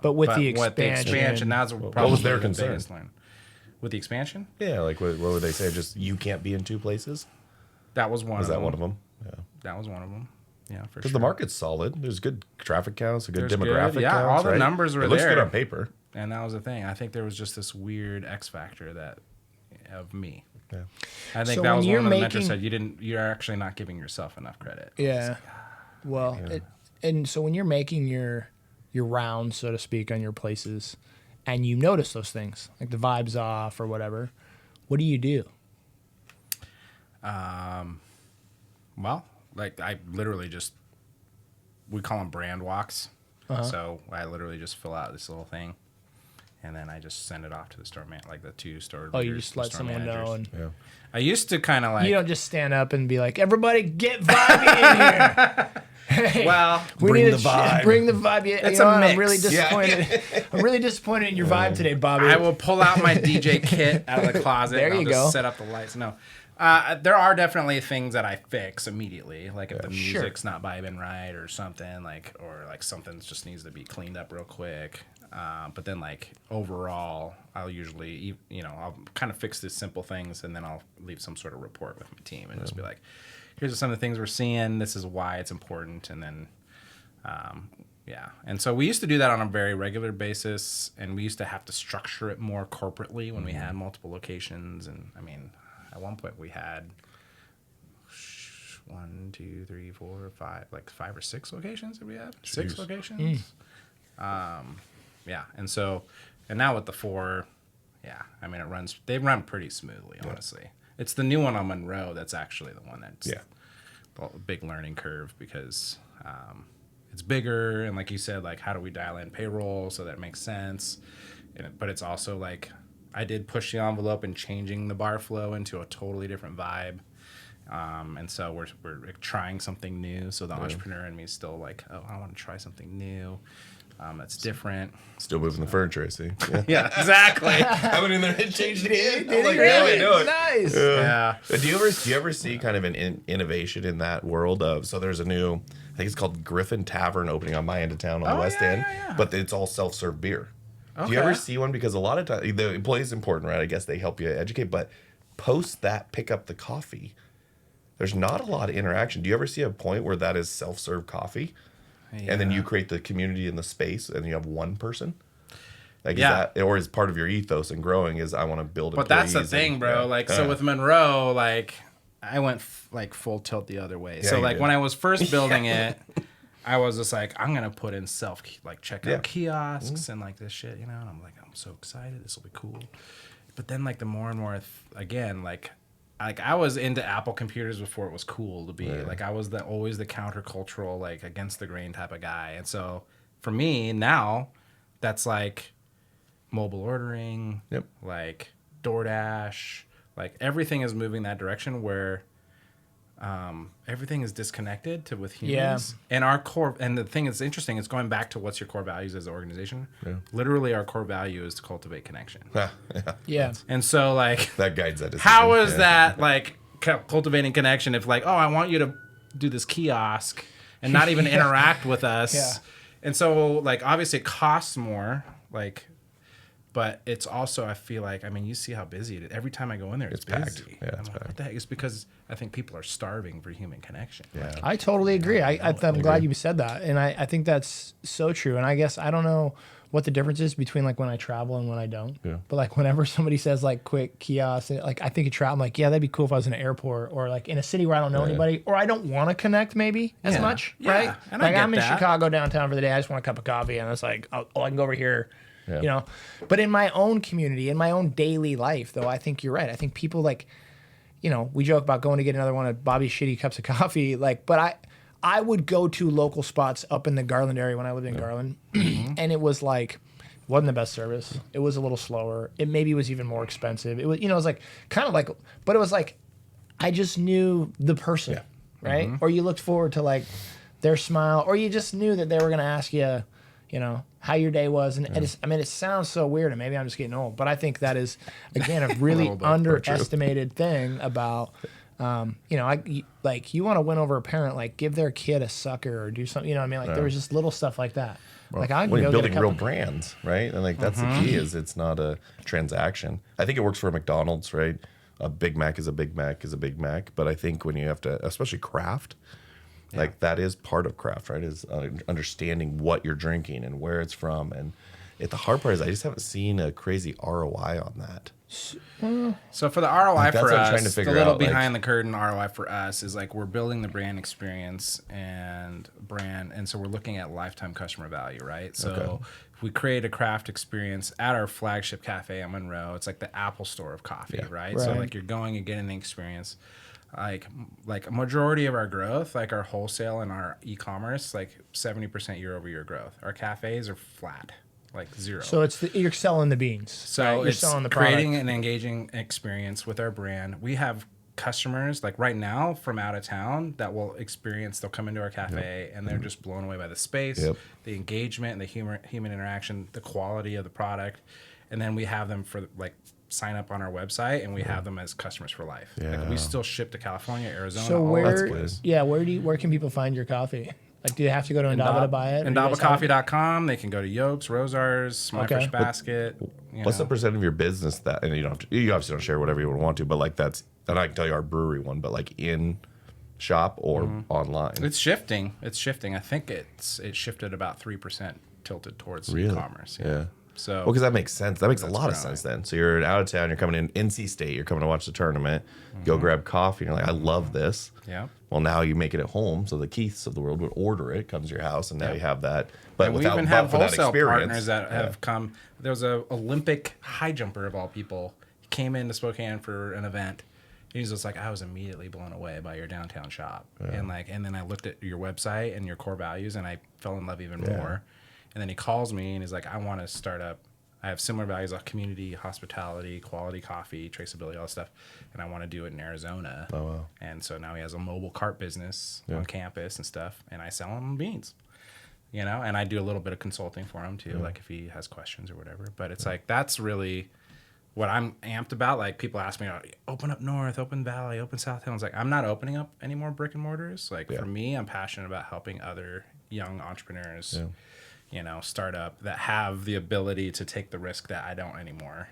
But with the expansion, that's what was their concern? With the expansion? Yeah, like what would they say? Just you can't be in 2 places? That was one of them. Was that one of them? Yeah. That was one of them. Yeah, for sure. Because the market's solid. There's good traffic counts, a good demographic counts. Yeah, all the numbers were there. It looks good on paper. And that was the thing. I think there was just this weird X factor of me. Yeah. I think that was one of the mentors said you're actually not giving yourself enough credit. Yeah. Well, and so when you're making your rounds, so to speak, on your places, and you notice those things, like the vibe's off or whatever, what do you do? Well, like I literally we call them brand walks. So I literally just fill out this little thing, and then I just send it off to the store man, like the 2 store. Oh, you leaders, just let store someone managers. know. And Yeah. I used to kind of like. you don't just stand up and be like, everybody get Bobby in here. Hey, Well, we bring need the to vibe. Bring the vibe. Yeah, It's you know a what? mix. I'm really disappointed. I'm really disappointed in your vibe today, Bobby. I will pull out my DJ kit out of the closet. There and I'll you just go. set up the lights. No. There are definitely things that I fix immediately, like if the Sure. music's not vibing right or something, or something just needs to be cleaned up real quick. But then like overall, I'll usually, I'll kind of fix these simple things, and then I'll leave some sort of report with my team and just be like, here's some of the things we're seeing. This is why it's important, and then. And so we used to do that on a very regular basis, and we used to have to structure it more corporately when we had multiple locations. And I mean, at one point we had 1, 2, 3, 4, 5, like 5 or 6 locations. Did we have 6 locations? And now with the 4, I mean they run pretty smoothly, honestly. It's the new one on Monroe that's actually the one that's a big learning curve, because it's bigger, and like you said, like how do we dial in payroll so that makes sense? But it's also like I did push the envelope in changing the bar flow into a totally different vibe, and so we're trying something new. So the entrepreneur in me is still like, oh, I want to try something new. That's different. Still moving the furniture, I see. Yeah. Yeah, exactly. I went in there and changed it again. Did I'm like, he really? no, I know it. Nice. Yeah. Do you ever see kind of an innovation in that world of, so there's a new, I think it's called Griffin Tavern opening on my end of town on the West End, but it's all self-serve beer. Okay. Do you ever see one? Because a lot of times, the employee is important, right? I guess they help you educate, but post that, pick up the coffee. There's not a lot of interaction. Do you ever see a point where that is self-serve coffee? Yeah. And then you create the community in the space, and you have one person? Like, Yeah. is that, or is part of your ethos and growing is I want to build But that's the employees thing, and- bro. yeah. Like, so with Monroe, like, I went like full tilt the other way. Yeah, So you like did. when I was first building it, I was just like, I'm gonna put in checkout kiosks and like this shit, And I'm like, I'm so excited. This will be cool. But then like the more and more, again, like I was into Apple computers before it was cool to be. Like I was always the countercultural, like against the grain type of guy. And so for me now, that's like mobile ordering, like DoorDash, like everything is moving that direction where everything is disconnected with humans. And our core, and the thing that's interesting is going back to what's your core values as an organization. Literally our core value is to cultivate connection. Yeah. And so like that guides that decision. how is that like cultivating connection if like, oh, I want you to do this kiosk and not even interact with us. Yeah. And so like obviously it costs more, like, but it's also, I feel like, I mean, you see how busy it is. Every time I go in there, it's packed. busy. Yeah, I'm it's like, packed. what the heck? It's because I think people are starving for human connection. Yeah. I totally agree. I'm glad you said that. And I think that's so true. And I guess I don't know what the difference is between like when I travel and when I don't. Yeah. But like whenever somebody says like quick kiosk, like I think of travel, I'm like, yeah, that'd be cool if I was in an airport or like in a city where I don't know anybody or I don't want to connect maybe as much, Yeah. right? And I like get I'm in that. Chicago downtown for the day. I just want a cup of coffee and it's like, oh, I can go over here. Yeah. But in my own community, in my own daily life, though, I think you're right. I think people like, we joke about going to get another one of Bobby's shitty cups of coffee, like, but I would go to local spots up in the Garland area when I lived in Garland, and it was like, wasn't the best service. It was a little slower. It maybe was even more expensive. It was, it was like kind of like, but it was like, I just knew the person, right? Or you looked forward to like their smile, or you just knew that they were going to ask you, how your day was. And it sounds so weird, and maybe I'm just getting old, but I think that is, again, a really underestimated thing about, you want to win over a parent, like give their kid a sucker or do something, Like there was just little stuff like that. Well, like I when go you're get a building cup real of- brands, right? And like that's the key is it's not a transaction. I think it works for McDonald's, right? A Big Mac is a Big Mac is a Big Mac. But I think when you have to, especially craft, like that is part of craft, right? Is understanding what you're drinking and where it's from. And the hard part is I just haven't seen a crazy ROI on that. So for the ROI Like, that's for what I'm us, trying to the figure little out, like- behind the curtain ROI for us is like we're building the brand experience and so we're looking at lifetime customer value, right? So if we create a craft experience at our flagship cafe on Monroe, it's like the Apple store of coffee, right? So Right. like you're going and getting the experience. Like a majority of our growth, like our wholesale and our e-commerce, like 70% year over year growth. Our cafes are flat. like zero. So you're selling the beans. So right? You're it's selling the product. creating an engaging experience with our brand. We have customers like right now from out of town that will experience. They'll come into our cafe and they're just blown away by the space, the engagement, and the human interaction, the quality of the product. And then we have them for like sign up on our website, and we have them as customers for life. Like, we still ship to California, Arizona. So all over the place. where can people find your coffee? Like, do you have to go to Indaba to buy it? InabaCoffee.com. They can go to Yolks, Rosars, My Fresh Basket. What's the percent of your business that, and you don't have to, you obviously don't share whatever you want to, but like that's, and I can tell you our brewery one, but like in shop or online? It's shifting. I think it shifted about 3% tilted towards e-commerce. Yeah. So, because that makes sense. That makes a lot of sense then. So you're out of town, you're coming in NC State, you're coming to watch the tournament, go grab coffee, and you're like, I love this. Yeah. Well, now you make it at home, so the Keiths of the world would order it, comes to your house, and now you have that. But and without, we even have wholesale that partners that have come. There was a Olympic high jumper of all people. He came into Spokane for an event. He was just like, I was immediately blown away by your downtown shop, and then I looked at your website and your core values, and I fell in love even more. And then he calls me and he's like, I want to start up. I have similar values of community, hospitality, quality coffee, traceability, all that stuff. And I want to do it in Arizona. Oh, wow. And so now he has a mobile cart business on campus and stuff. And I sell him beans, and I do a little bit of consulting for him too, like if he has questions or whatever. But it's like, that's really what I'm amped about. Like people ask me, open up north, open valley, open south hill. It's like, I'm not opening up any more brick and mortars. Like for me, I'm passionate about helping other young entrepreneurs start up that have the ability to take the risk that I don't anymore.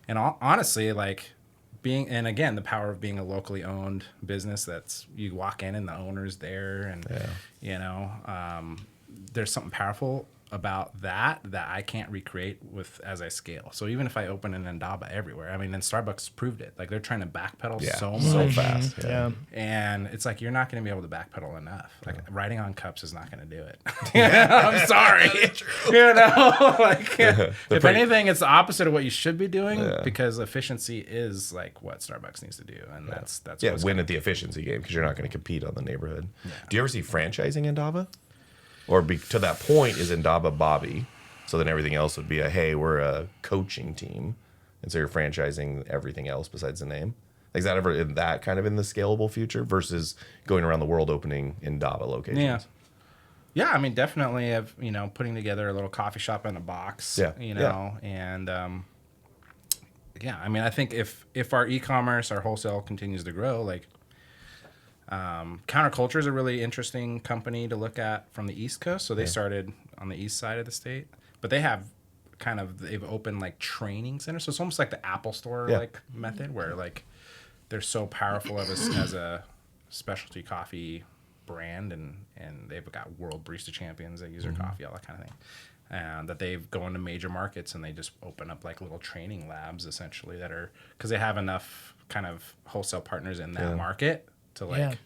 And honestly, like and again, the power of being a locally owned business, that's you walk in and the owner's there, and there's something powerful about that I can't recreate as I scale. So even if I open an Indaba everywhere, I mean, and Starbucks proved it. Like they're trying to backpedal so much, so fast. And it's like you're not going to be able to backpedal enough. Like writing on cups is not going to do it. I'm sorry. If anything, it's the opposite of what you should be doing because efficiency is like what Starbucks needs to do, and that's win at the efficiency game because you're not going to compete on the neighborhood. Do you ever see franchising Indaba? Or to that point, is Indaba Bobby? So then everything else would be hey, we're a coaching team. And so you're franchising everything else besides the name. Like, is that ever in that kind of in the scalable future versus going around the world opening Indaba locations? Yeah, I mean, definitely of, putting together a little coffee shop in a box, and I mean, I think if our e-commerce, our wholesale continues to grow, like, Counterculture is a really interesting company to look at from the East Coast. So they started on the east side of the state, but they've opened like training centers. So it's almost like the Apple Store like method where like they're so powerful as a specialty coffee brand, and they've got world barista champions that use their coffee, all that kind of thing. And that they go into major markets and they just open up like little training labs essentially that are, because they have enough kind of wholesale partners in that market to like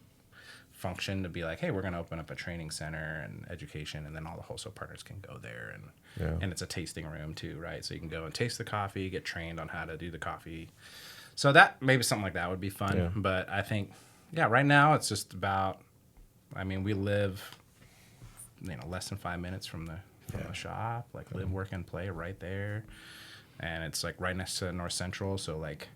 function to be like, hey, we're going to open up a training center and education, and then all the wholesale partners can go there, and it's a tasting room too, right? So you can go and taste the coffee, get trained on how to do the coffee. So that maybe something like that would be fun. But I think right now it's just about, I mean, we live less than 5 minutes from the shop, like live, work, and play right there, and it's like right next to North Central. So like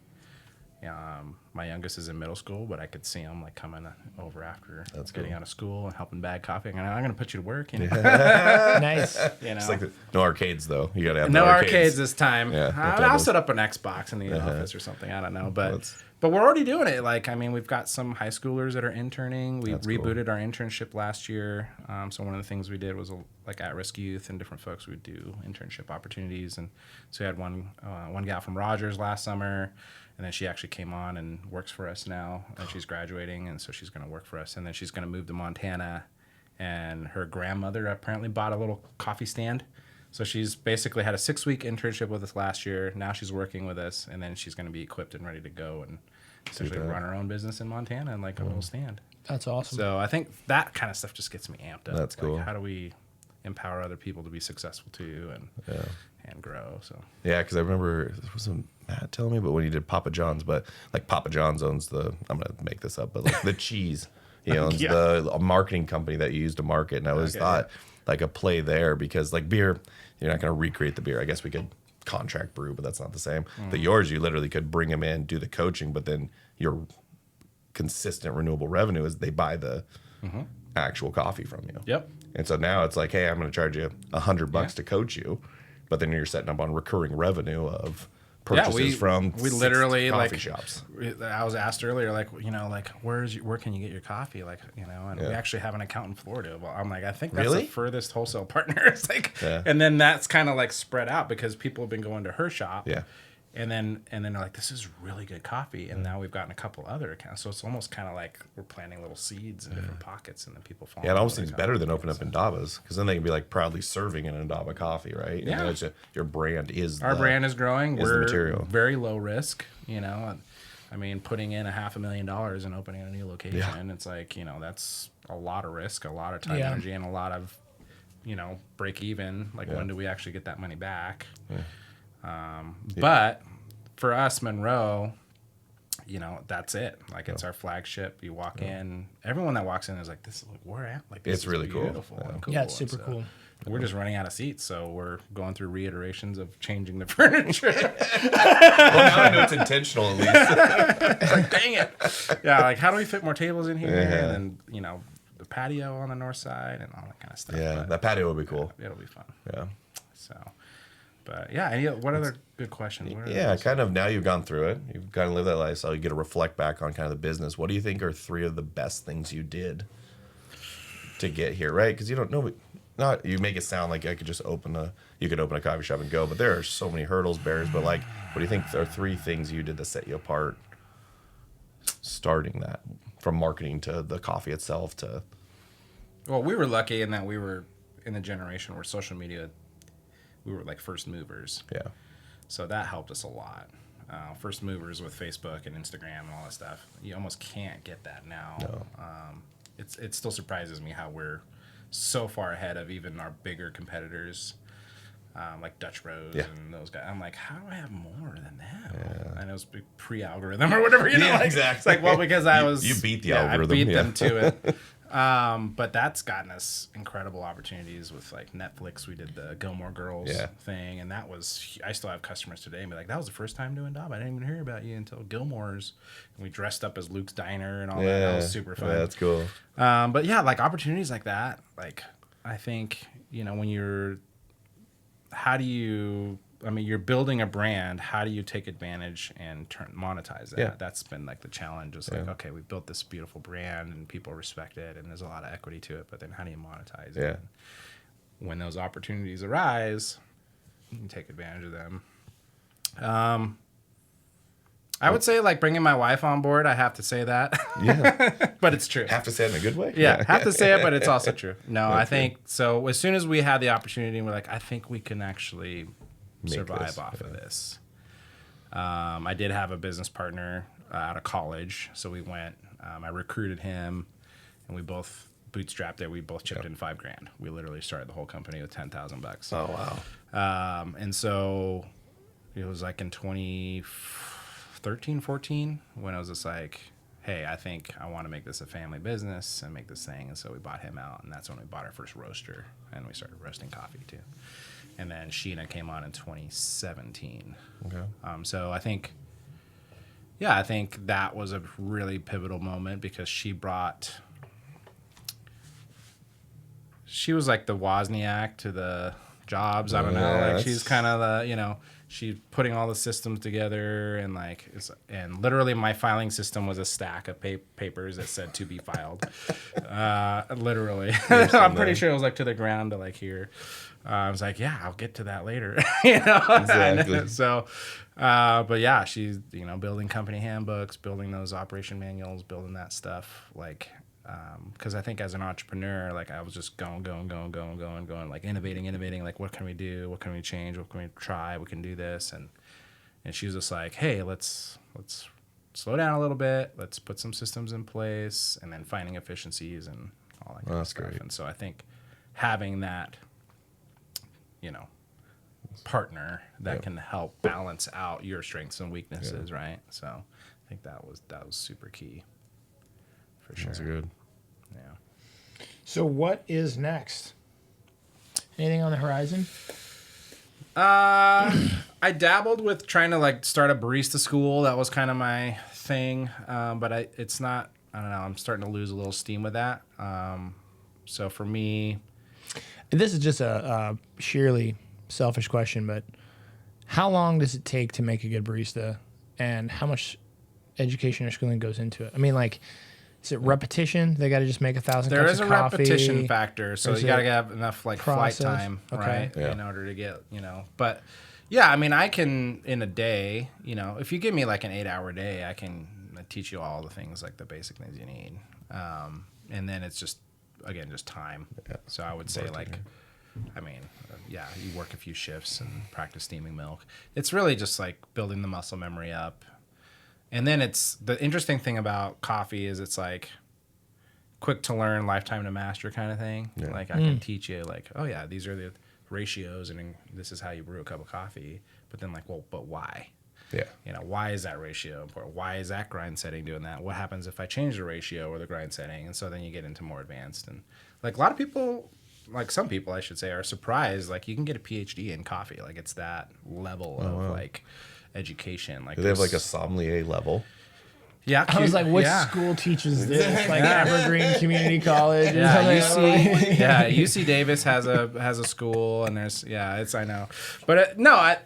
my youngest is in middle school, but I could see him like coming over after getting out of school and helping bag coffee. I'm going to put you to work. Nice. It's like no arcades though. You got to have no arcades this time. I'll set up an Xbox in the office or something. I don't know, but we're already doing it. Like, I mean, we've got some high schoolers that are interning. We rebooted our internship last year. So one of the things we did was like at-risk youth and different folks would do internship opportunities. And so we had one gal from Rogers last summer. And then she actually came on and works for us now, and she's graduating, and so she's going to work for us. And then she's going to move to Montana, and her grandmother apparently bought a little coffee stand. So she's basically had a 6-week internship with us last year. Now she's working with us, and then she's going to be equipped and ready to go and essentially run her own business in Montana and like a little stand. That's awesome. So I think that kind of stuff just gets me amped up. That's cool. Like, how do we empower other people to be successful too and grow? So because I remember this was Matt telling me, but when he did Papa John's, but like Papa John's owns I'm gonna make this up, but like the cheese, he owns the marketing company that you use to market, and I always thought like a play there, because like beer, you're not going to recreate the beer. I guess we could contract brew, but that's not the same. But yours, you literally could bring them in, do the coaching, but then your consistent renewable revenue is they buy the actual coffee from you. Yep. And so now it's like, hey, I'm going to charge you $100 to coach you, but then you're setting up on recurring revenue of purchases from we literally coffee shops. I was asked earlier, like, you know, like where can you get your coffee, like, you know, and we actually have an account in Florida. Well, I'm like, I think that's the furthest wholesale partner. It's like, and then that's kind of like spread out because people have been going to her shop. Yeah. And then they're like, this is really good coffee. And now we've gotten a couple other accounts. So it's almost kind of like we're planting little seeds in different pockets, and then people fall. Yeah, it almost seems better than opening up Indabas, because then they can be like proudly serving an Indaba coffee, right? Yeah. And your brand is our brand is growing. We're the material. Very low risk, you know. I mean, putting in $500,000 and opening a new location, it's like, you know, that's a lot of risk, a lot of time, energy, and a lot of, you know, break even. Like, when do we actually get that money back? But for us, Monroe, you know, that's it. Like, it's our flagship. You walk in, everyone that walks in is like, this is like, where am I? Like, this It's really beautiful cool. and cool. Yeah, it's super cool. We're just running out of seats, so we're going through reiterations of changing the furniture. Well, now I know it's intentional at least. It's like, dang it. Yeah, like, how do we fit more tables in here? And then, you know, the patio on the north side and all that kind of stuff. Yeah, but that patio would be cool. It'll be fun. Yeah. So, but yeah, what other good questions? Yeah, kind of now you've gone through it. You've kind of lived that lifestyle. You get to reflect back on kind of the business. What do you think are 3 of the best things you did to get here, right? Because you don't know, you make it sound like you could open a coffee shop and go, but there are so many hurdles, barriers. But like, what do you think are 3 things you did to set you apart starting that, from marketing to the coffee itself to? Well, we were lucky in that we were in the generation where social media, we were like first movers. Yeah. So that helped us a lot. First movers with Facebook and Instagram and all that stuff. You almost can't get that now. No. It still surprises me how we're so far ahead of even our bigger competitors, like Dutch Rose and those guys. I'm like, how do I have more than them? Yeah. And it was pre-algorithm or whatever, you know? Like, exactly. It's like, well, because you beat the algorithm. I beat them to it. But that's gotten us incredible opportunities with like Netflix. We did the Gilmore Girls thing, and that was, I still have customers today and be like, that was the first time doing Dom. I didn't even hear about you until Gilmore's. And we dressed up as Luke's Diner and all that. That was super fun. Yeah, that's cool. But yeah, like opportunities like that, like I think, you know, when you're building a brand, how do you take advantage and monetize that? Yeah. That's been like the challenge. It's like, okay, we built this beautiful brand and people respect it and there's a lot of equity to it, but then how do you monetize it? When those opportunities arise, you can take advantage of them. I would say like bringing my wife on board. I have to say that. Yeah. But it's true. Have to say it in a good way? Yeah, have to say it, but it's also true. No, I think so. As soon as we had the opportunity, we're like, I think we can actually survive off of this. I did have a business partner out of college, so we went. I recruited him, and we both bootstrapped it. We both chipped in $5,000. We literally started the whole company with $10,000. Oh wow! And so it was like in 2013, 14 when I was just like, hey, I think I want to make this a family business and make this thing. And so we bought him out, and that's when we bought our first roaster, and we started roasting coffee too. And then Sheena came on in 2017. Okay. So I think that was a really pivotal moment because she was like the Wozniak to the Jobs. I don't know. Like she's kind of the, you know, she's putting all the systems together and like, and literally my filing system was a stack of papers that said to be filed. Literally. I'm pretty sure it was like to the ground to like here. I was like, yeah, I'll get to that later. You know? Exactly. So, but yeah, she's, you know, building company handbooks, building those operation manuals, building that stuff. Like, because I think as an entrepreneur, like I was just going, like innovating. Like, what can we do? What can we change? What can we try? We can do this. And she was just like, hey, let's slow down a little bit. Let's put some systems in place, and then finding efficiencies and all that kind of stuff. Great. And so I think having that, you know, partner that can help balance out your strengths and weaknesses, right? So I think that was super key. For sure. That's good. Yeah. So what is next? Anything on the horizon? I dabbled with trying to like start a barista school. That was kind of my thing. But it's not, I don't know. I'm starting to lose a little steam with that. So for me, And this is just a sheerly selfish question, but how long does it take to make a good barista, and how much education or schooling goes into it? I mean, like, is it repetition? They got to just make 1,000 there cups is of a coffee? repetition factor. So Is you got to it have enough like process? flight time, Okay. right? Yeah. In order to get, but yeah, I mean, I can in a day, if you give me like an 8-hour day, I can teach you all the things, like the basic things you need. And then it's just, again, just time. Yeah. So I would say like, I mean, yeah, you work a few shifts and practice steaming milk. It's really just like building the muscle memory up. And then it's the interesting thing about coffee is it's like quick to learn, lifetime to master kind of thing. Yeah. Like I can teach you like, oh yeah, these are the ratios and this is how you brew a cup of coffee. But then like, well, but why? Yeah. Why is that ratio important? Why is that grind setting doing that? What happens if I change the ratio or the grind setting? And so then you get into more advanced. And like a lot of people, like some people I should say, are surprised. Like you can get a PhD in coffee. Like it's that level of like education. Like Do they have like a sommelier level? Yeah, I was like, what yeah. school teaches this? Like Evergreen Community College? Yeah, or something? UC Davis has a school, and there's I know, but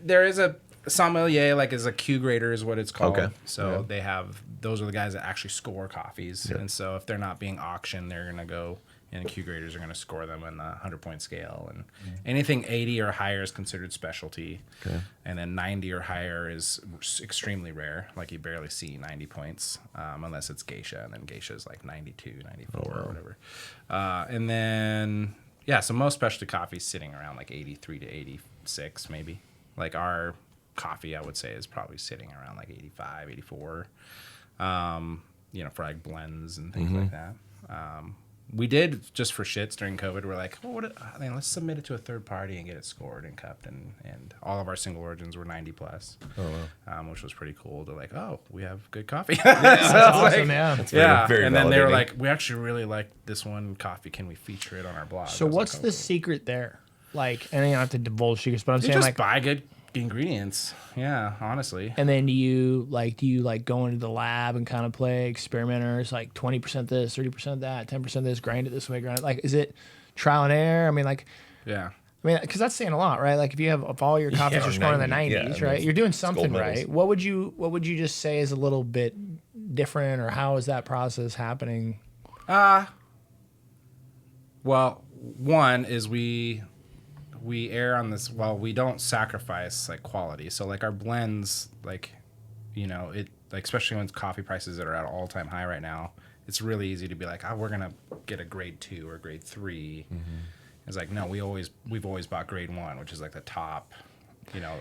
there is a sommelier, like is a Q grader is what it's called. Okay. So they have, those are the guys that actually score coffees, and so if they're not being auctioned, they're gonna go, and Q graders are gonna score them on the 100-point scale, and anything 80 or higher is considered specialty, and then 90 or higher is extremely rare. Like you barely see 90 points unless it's geisha, and then geisha is like 92, 94 or whatever. And then so most specialty coffee is sitting around like 83 to 86 maybe. Like our coffee, I would say, is probably sitting around like 85, 84, for like blends and things like that. We did, just for shits during COVID, we're like, let's submit it to a third party and get it scored and cupped. And all of our single origins were 90 plus, which was pretty cool. To like, we have good coffee. That's awesome, That's very and then they were validating. like, we actually really like this one coffee. Can we feature it on our blog? So I was what's like, the secret there? Like, and you don't have to divulge secrets, but I'm you saying just like, buy good ingredients. Yeah, honestly. and then do you go into the lab and kind of play experimenters, like 20% this, 30% that, 10% this, grind it this way, grind it. Like, is it trial and error? I mean, like, Yeah. because that's saying a lot, right? Like, if all your coffees are scoring in the 90s, right? You're doing something gold medals. right. What would you just say is a little bit different, or how is that process happening? Well, one is we err on this. Well, we don't sacrifice like quality. So like our blends, like, it, like, especially when coffee prices are at an all-time high right now, it's really easy to be like, we're gonna get a grade 2 or grade 3. It's like, no, we've always bought grade 1, which is like the top,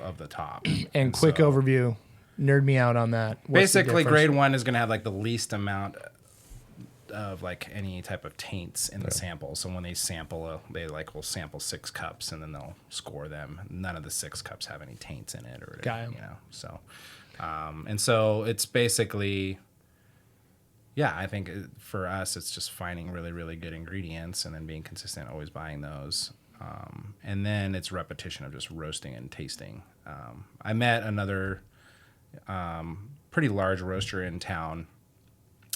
of the top. And quick overview, nerd me out on that. What's the Basically, difference? grade 1 is gonna have like the least amount of like any type of taints in the sample. So when they sample, they like will sample 6 cups and then they'll score them. None of the 6 cups have any taints in it, or Got it. So, and so it's basically, I think for us it's just finding really, really good ingredients and then being consistent, always buying those. And then it's repetition of just roasting and tasting. I met another pretty large roaster in town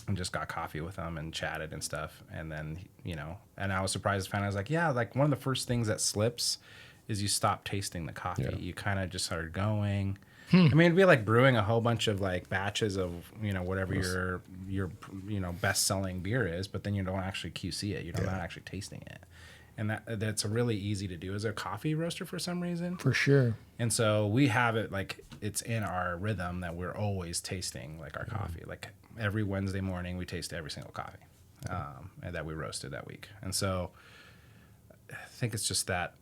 and just got coffee with them and chatted and stuff. And then, and I was surprised to find out, I was like, like one of the first things that slips is you stop tasting the coffee. Yeah. You kind of just started going. I mean, it'd be like brewing a whole bunch of like batches of, whatever your best selling beer is, but then you don't actually QC it. You're not actually tasting it. And that's really easy to do as a coffee roaster for some reason. For sure. And so we have it like it's in our rhythm that we're always tasting like our coffee. Like every Wednesday morning, we taste every single coffee and that we roasted that week. And so I think it's just that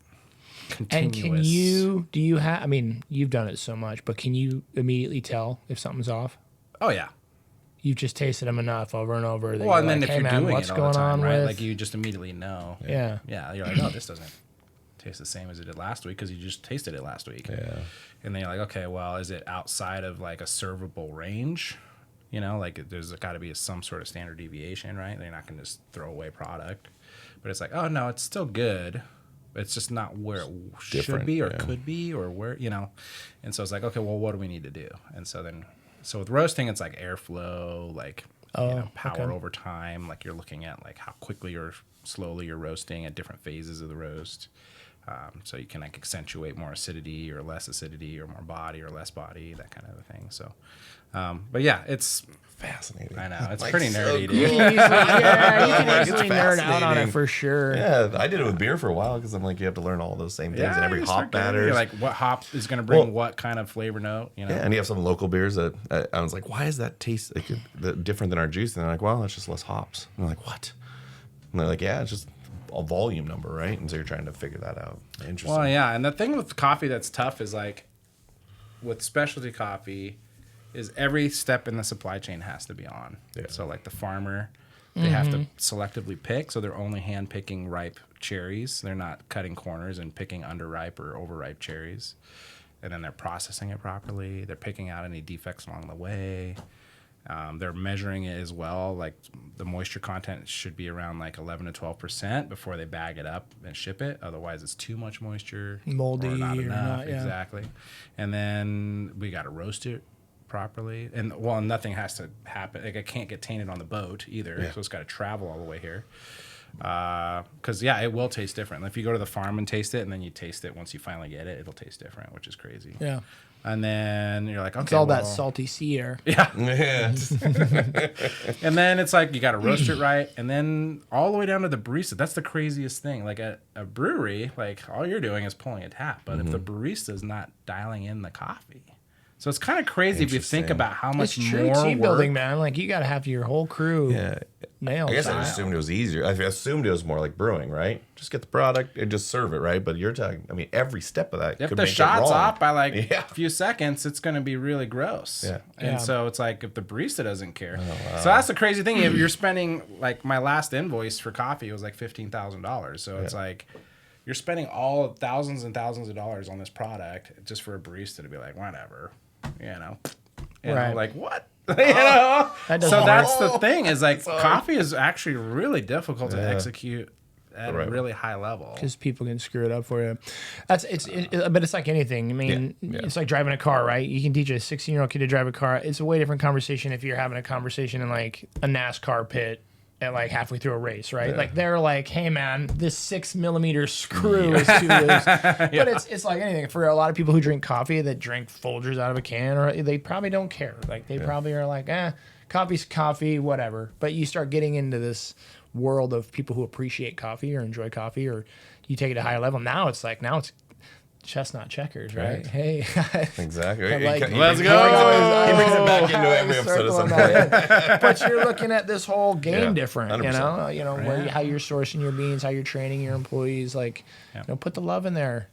continuous. And do you have, I mean, you've done it so much, but can you immediately tell if something's off? Oh, yeah. You've just tasted them enough over and over. Well, and then like, if you're doing what's it all going the time, on right? with? Like you just immediately know. Yeah. Yeah. You're like, this doesn't taste the same as it did last week because you just tasted it last week. Yeah. And then you're like, okay, well, is it outside of like a servable range? Like there's got to be some sort of standard deviation, right? They're not going to just throw away product. But it's like, oh, no, it's still good. It's just not where it should different, be or could be or where, you know. And so it's like, okay, well, what do we need to do? And so with roasting, it's like airflow, like power over time. Like you're looking at like how quickly or slowly you're roasting at different phases of the roast. So you can like accentuate more acidity or less acidity or more body or less body, that kind of a thing. So, but yeah, it's fascinating. I know it's like, pretty so nerdy, cool. dude. You can Like, easily it's nerd out on it fascinating. for sure. Yeah, I did it with beer for a while because I'm like, you have to learn all those same things, and every you hop start getting- matters. you're like what hop is going to bring what kind of flavor note, you know? Yeah, and you have some local beers that I was like, why is that taste like, different than our juice? And they're like, well, it's just less hops. And I'm like, what? And they're like, yeah, it's just a volume number, right? And so you're trying to figure that out. Interesting. Well, yeah, and the thing with coffee that's tough is like with specialty coffee is every step in the supply chain has to be on. Yeah. So like the farmer, they have to selectively pick, so they're only hand picking ripe cherries. They're not cutting corners and picking underripe or overripe cherries. And then they're processing it properly. They're picking out any defects along the way. They're measuring it as well. Like the moisture content should be around like 11 to 12% before they bag it up and ship it. Otherwise, it's too much moisture, Moldy or not or enough. not, yeah. Exactly. And then we got to roast it properly. And well, nothing has to happen. Like it can't get tainted on the boat either. Yeah. So it's got to travel all the way here. Because it will taste different. If you go to the farm and taste it, and then you taste it once you finally get it, it'll taste different, which is crazy. Yeah. And then you're like, okay, It's all that salty sea air. Yeah. Yeah. And then it's like you got to roast it right, and then all the way down to the barista. That's the craziest thing. Like at a brewery, like all you're doing is pulling a tap, but if the barista's not dialing in the coffee, so it's kind of crazy if you think Interesting. about how much It's true more team work. building, man. Like you got to have your whole crew Yeah. nailed. I guess I just assumed it was easier. I assumed it was more like brewing, right? Just get the product and just serve it, right? But you're talking, I mean, every step of that If could the make it shot's wrong. off by like Yeah. a few seconds, it's going to be really gross. Yeah. And Yeah. so it's like if the barista doesn't care. So that's the crazy thing. If you're spending like my last invoice for coffee was like $15,000. So it's like you're spending all thousands and thousands of dollars on this product just for a barista to be like, whatever, you know. And Right. I'm like, what? you know? That So doesn't that's the thing is like Sorry. coffee is actually really difficult to Yeah. execute at Right. a really high level. because people can screw it up for you. But it's like anything. I mean, Yeah. it's like driving a car, right? You can teach a 16-year-old kid to drive a car. It's a way different conversation if you're having a conversation in like a NASCAR pit at like halfway through a race, right? Yeah. Like they're like, "Hey man, this 6mm screw is too loose." But it's like anything. For a lot of people who drink coffee that drink Folgers out of a can, or they probably don't care. Like they probably are like, coffee's coffee, whatever. But you start getting into this world of people who appreciate coffee or enjoy coffee, or you take it to a higher level. Now it's chestnut checkers, right? Right. Hey, Exactly. like- Let's He go. brings it back into every episode of circling some that in. But you're looking at this whole game Yeah, different, 100%. you know, where Yeah. how you're sourcing your beans, how you're training your employees, like, Yeah. you know, put the love in there.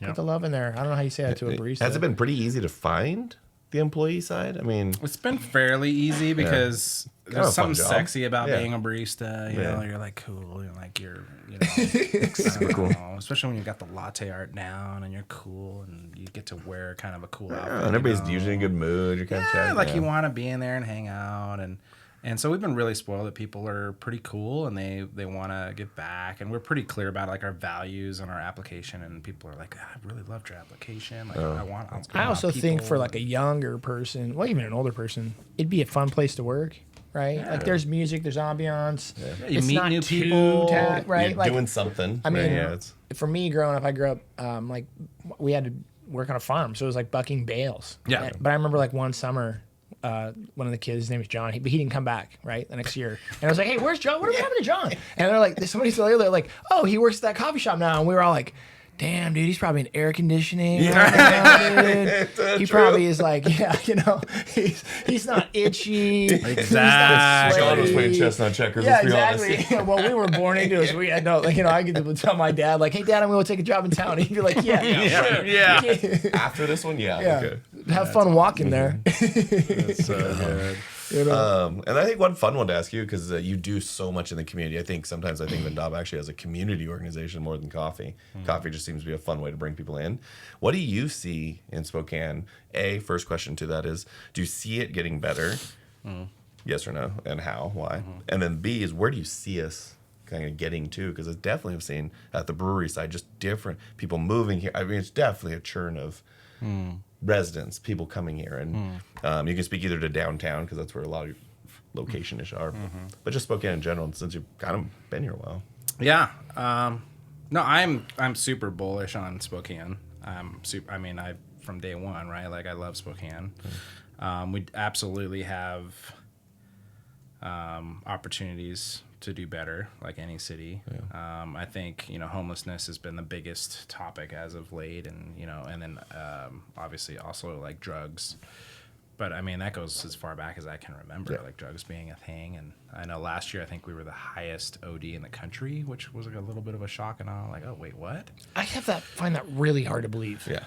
Yeah. Put the love in there. I don't know how you say that to a barista. Has it been pretty easy to find the employee side? I mean, It's been fairly easy because Kind of there's a fun something job. sexy about Yeah. being a barista. You Yeah. know, you're like cool. You're like you know, super cool. Especially when you got the latte art down and you're cool and you get to wear kind of a cool outfit. and everybody's you know? usually in a good mood. You're kind of chatting. like you want to be in there and hang out and so we've been really spoiled that people are pretty cool and they want to give back, and we're pretty clear about like our values and our application, and people are like, I really loved your application. Like I also think for like a younger person, well, even an older person, it'd be a fun place to work, right? Like there's music, there's ambiance. Yeah, you It's meet not new too people. right? You're Like, doing something. I mean, right? Yeah, it's for me growing up, I grew up like we had to work on a farm, so it was like bucking bales. Yeah. But I remember like one summer, one of the kids, his name was John, but he didn't come back right the next year. And I was like, "Hey, where's John? What happened to John?" And they're like, somebody said they're like, "Oh, he works at that coffee shop now." And we were all like, "Damn, dude, he's probably in air conditioning." Right now, dude. He probably is like, you know, he's not itchy. He's not Exactly. John was sweaty. playing chestnut checkers. Yeah, let's be honest. exactly. Well, we were born into it. So we had no, like, you know, I could tell my dad, like, "Hey, Dad, I'm going to take a job in town." And he'd be like, "Yeah, sure. Yeah. After this one, yeah. Yeah. Okay. Have fun walking there." That's so good. You know? And I think one fun one to ask you, because you do so much in the community. I think Vendab actually has a community organization more than coffee. Coffee just seems to be a fun way to bring people in. What do you see in Spokane? First question to that is, do you see it getting better? Yes or no? And how? Why? And then B is, where do you see us kind of getting to, because it's definitely, I'm seeing at the brewery side, just different people moving here. I mean, it's definitely a churn of residents, people coming here. And you can speak either to downtown, because that's where a lot of location-ish are, but just Spokane in general, since you've kind of been here a while. Yeah. No, I'm super bullish on Spokane. I mean, from day one, right? Like, I love Spokane. We absolutely have opportunities to do better, like any city. I think, homelessness has been the biggest topic as of late, and and then obviously also like drugs. But I mean, that goes as far back as I can remember, like drugs being a thing. And I know last year, I think we were the highest OD in the country, which was like a little bit of a shock and all. Like, oh, wait, what? I find that really hard to believe. Yeah.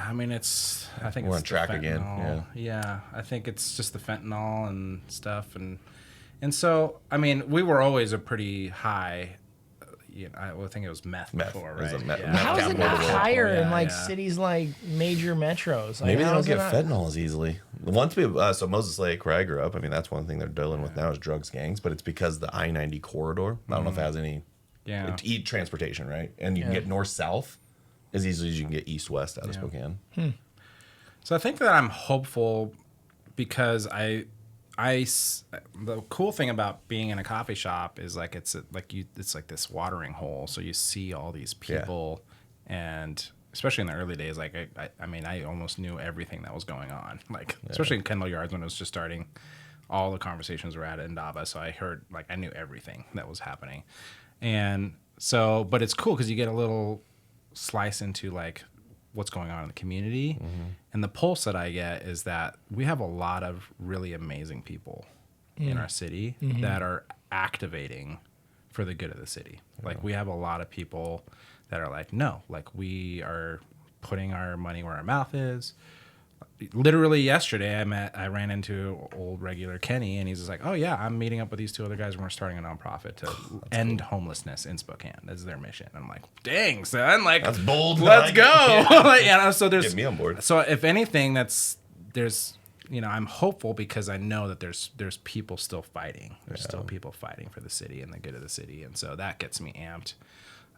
I mean, I think we're it's on track again. Yeah. I think it's just the fentanyl and stuff. And so, I mean, we were always a pretty high, I think it was meth before, right? How is it not higher in cities like major metros? Like, maybe they don't get fentanyl as easily. Once so Moses Lake, where I grew up, I mean, that's one thing they're dealing with now is drugs gangs, but it's because the I-90 corridor, I don't know if it has any transportation, right? And you can get north-south as easily as you can get east-west out of Spokane. So I think that I'm hopeful because the cool thing about being in a coffee shop is like it's like this watering hole. So you see all these people, and especially in the early days, like I mean, I almost knew everything that was going on. Like especially in Kendall Yards when it was just starting, all the conversations were at Inaba. So I heard I knew everything that was happening, and so but it's cool because you get a little slice into what's going on in the community. And the pulse that I get is that we have a lot of really amazing people in our city that are activating for the good of the city. Like, we have a lot of people that are like, no, we are putting our money where our mouth is. Literally yesterday, I ran into old regular Kenny, and he's just like, oh yeah, I'm meeting up with these two other guys, and we're starting a nonprofit to end homelessness in Spokane. That's their mission. I'm like, dang, son, that's bold. Let's go. So there's get me on board. So if anything, there's I'm hopeful because I know that there's people still fighting. There's still people fighting for the city and the good of the city, and so that gets me amped.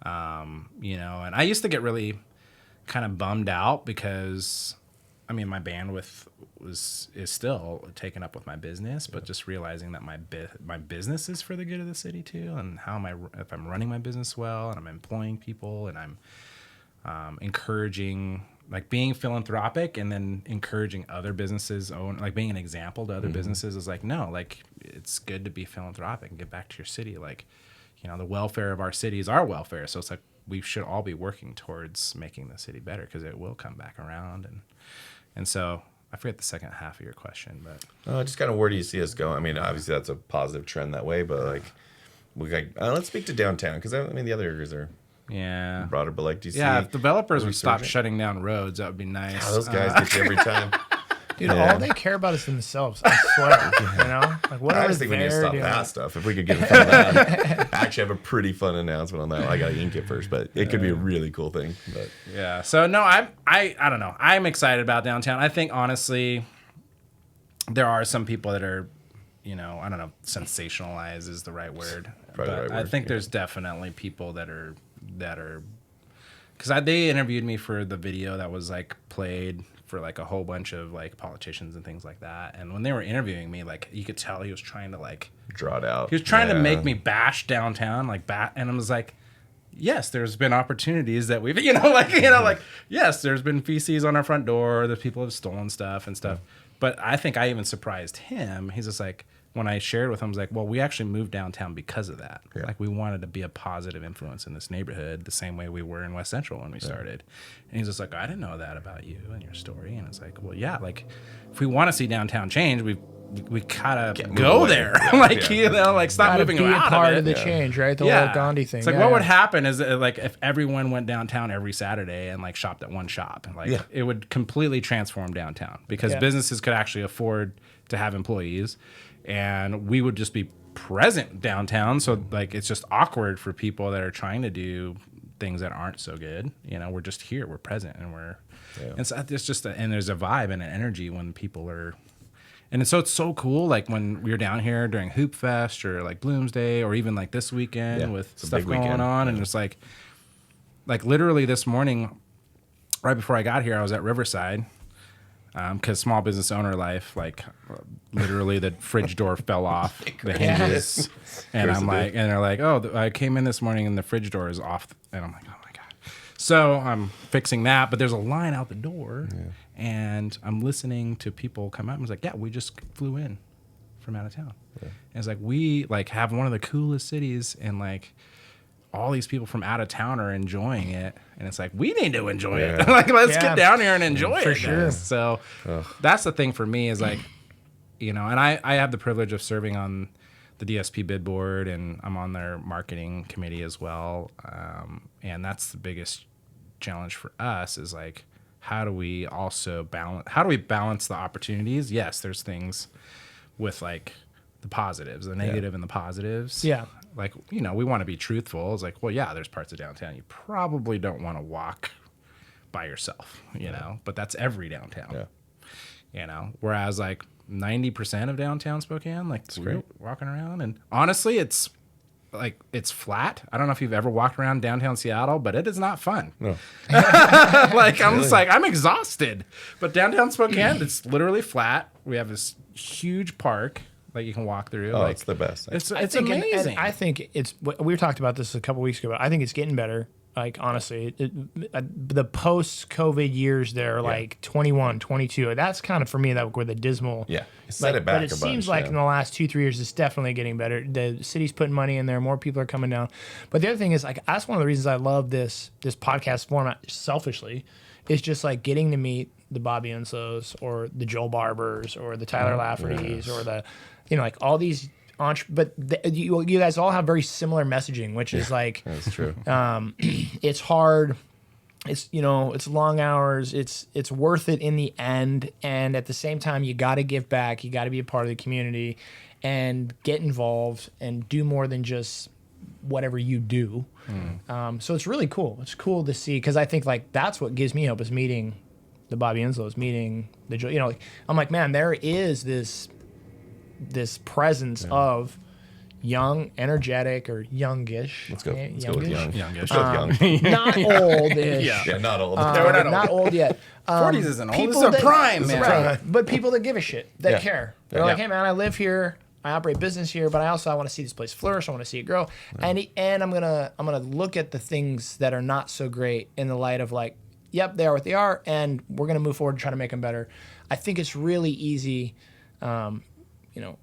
And I used to get really kind of bummed out because, I mean, my bandwidth is still taken up with my business, but just realizing that my business is for the good of the city too, and if I'm running my business well, and I'm employing people, and I'm encouraging, being philanthropic, and then encouraging other businesses being an example to other businesses is no, it's good to be philanthropic and give back to your city. The welfare of our city is our welfare, so it's we should all be working towards making the city better because it will come back around. And so I forget the second half of your question, but just kind of where do you see us going? I mean, obviously that's a positive trend that way, but let's speak to downtown, because I mean the other areas are broader. But do you see? Yeah, if developers would stop shutting down roads, that would be nice. Yeah, those guys get you every time. Dude, all they care about is themselves. I swear. Whatever. I just think we need to stop that stuff. If we could get in front of that, I actually have a pretty fun announcement on that. I got to ink it first, but it could be a really cool thing. But yeah. So no, I don't know. I'm excited about downtown. I think honestly, there are some people that are, I don't know, sensationalize is the right word. Probably the right word. I think there's definitely people that are, because they interviewed me for the video that was played for a whole bunch of politicians and things like that. And when they were interviewing me, you could tell he was trying to draw it out. He was trying to make me bash downtown, and I was like, yes, there's been opportunities that we've, yes, there's been feces on our front door. There's people have stolen stuff and stuff. But I think I even surprised him. He's just when I shared with him, I was like, well, we actually moved downtown because of that. Yeah. We wanted to be a positive influence in this neighborhood the same way we were in West Central when we started. And he's just like, I didn't know that about you and your story. And it's well, yeah, if we want to see downtown change, we gotta go there. Stop moving be out a part of it. The change, right? The little Gandhi thing. It's what would happen is if everyone went downtown every Saturday and shopped at one shop, it would completely transform downtown because businesses could actually afford to have employees, and we would just be present downtown. So it's just awkward for people that are trying to do things that aren't so good. We're just here, we're present, and and so it's just and there's a vibe and an energy when people are. And so it's so cool, like when we were down here during Hoop Fest or like Bloomsday or even like this weekend with stuff going on. And it's like literally this morning, right before I got here, I was at Riverside because small business owner life, like literally the fridge door fell off the hinges. And I'm like, and they're like, oh, I came in this morning and the fridge door is off. And I'm like, oh my God. So I'm fixing that, but there's a line out the door. Yeah. And I'm listening to people come out and was like, yeah, we just flew in from out of town. Yeah. And it's like, we like have one of the coolest cities and like all these people from out of town are enjoying it. And it's like, we need to enjoy it. Like, let's get down here and enjoy it. For sure. So that's the thing for me is like, you know, and I have the privilege of serving on the DSP bid board and I'm on their marketing committee as well. And that's the biggest challenge for us is like, how do we balance the opportunities? Yes, there's things with like the positives, the negative and the positives. Yeah. Like, you know, we want to be truthful. It's like, well, yeah, there's parts of downtown you probably don't want to walk by yourself, you know, but that's every downtown. Yeah. You know, whereas like 90% of downtown Spokane, like we're walking around and honestly, it's like it's flat. I don't know if you've ever walked around downtown Seattle, but it is not fun. No. Like I'm just like I'm exhausted. But downtown Spokane, it's literally flat. We have this huge park that you can walk through. Oh, like, it's the best. It's amazing. And I think it's. We talked about this a couple weeks ago, but I think it's getting better. Like honestly, the post-COVID years there, like 21, 22. That's kind of for me that were the dismal. Yeah, set it back. But it seems like in the last 2-3 years, it's definitely getting better. The city's putting money in there. More people are coming down. But the other thing is, like, that's one of the reasons I love this podcast format. Selfishly, is just like getting to meet the Bobby Enslows or the Joel Barbers or the Tyler Laffertys or the, you know, like all these. But you guys all have very similar messaging, which is like that's true. It's hard. It's, you know, it's long hours. It's worth it in the end. And at the same time, you got to give back. You got to be a part of the community and get involved and do more than just whatever you do. So it's really cool. It's cool to see because I think like that's what gives me hope is meeting the Bobby Enslows, meeting the, you know, like, I'm like, man, there is this presence of young, energetic, or youngish. Let's go. Let's go with young. Youngish. Let's go with young. Not oldish. Yeah, not old. We're Not old yet. 40s isn't old. This is a prime, man. Right. But people that give a shit, that care. They're like, hey, man, I live here. I operate business here, but I want to see this place flourish. I want to see it grow. And I'm gonna look at the things that are not so great in the light of like, yep, they are what they are, and we're gonna move forward and try to make them better. I think it's really easy. You know,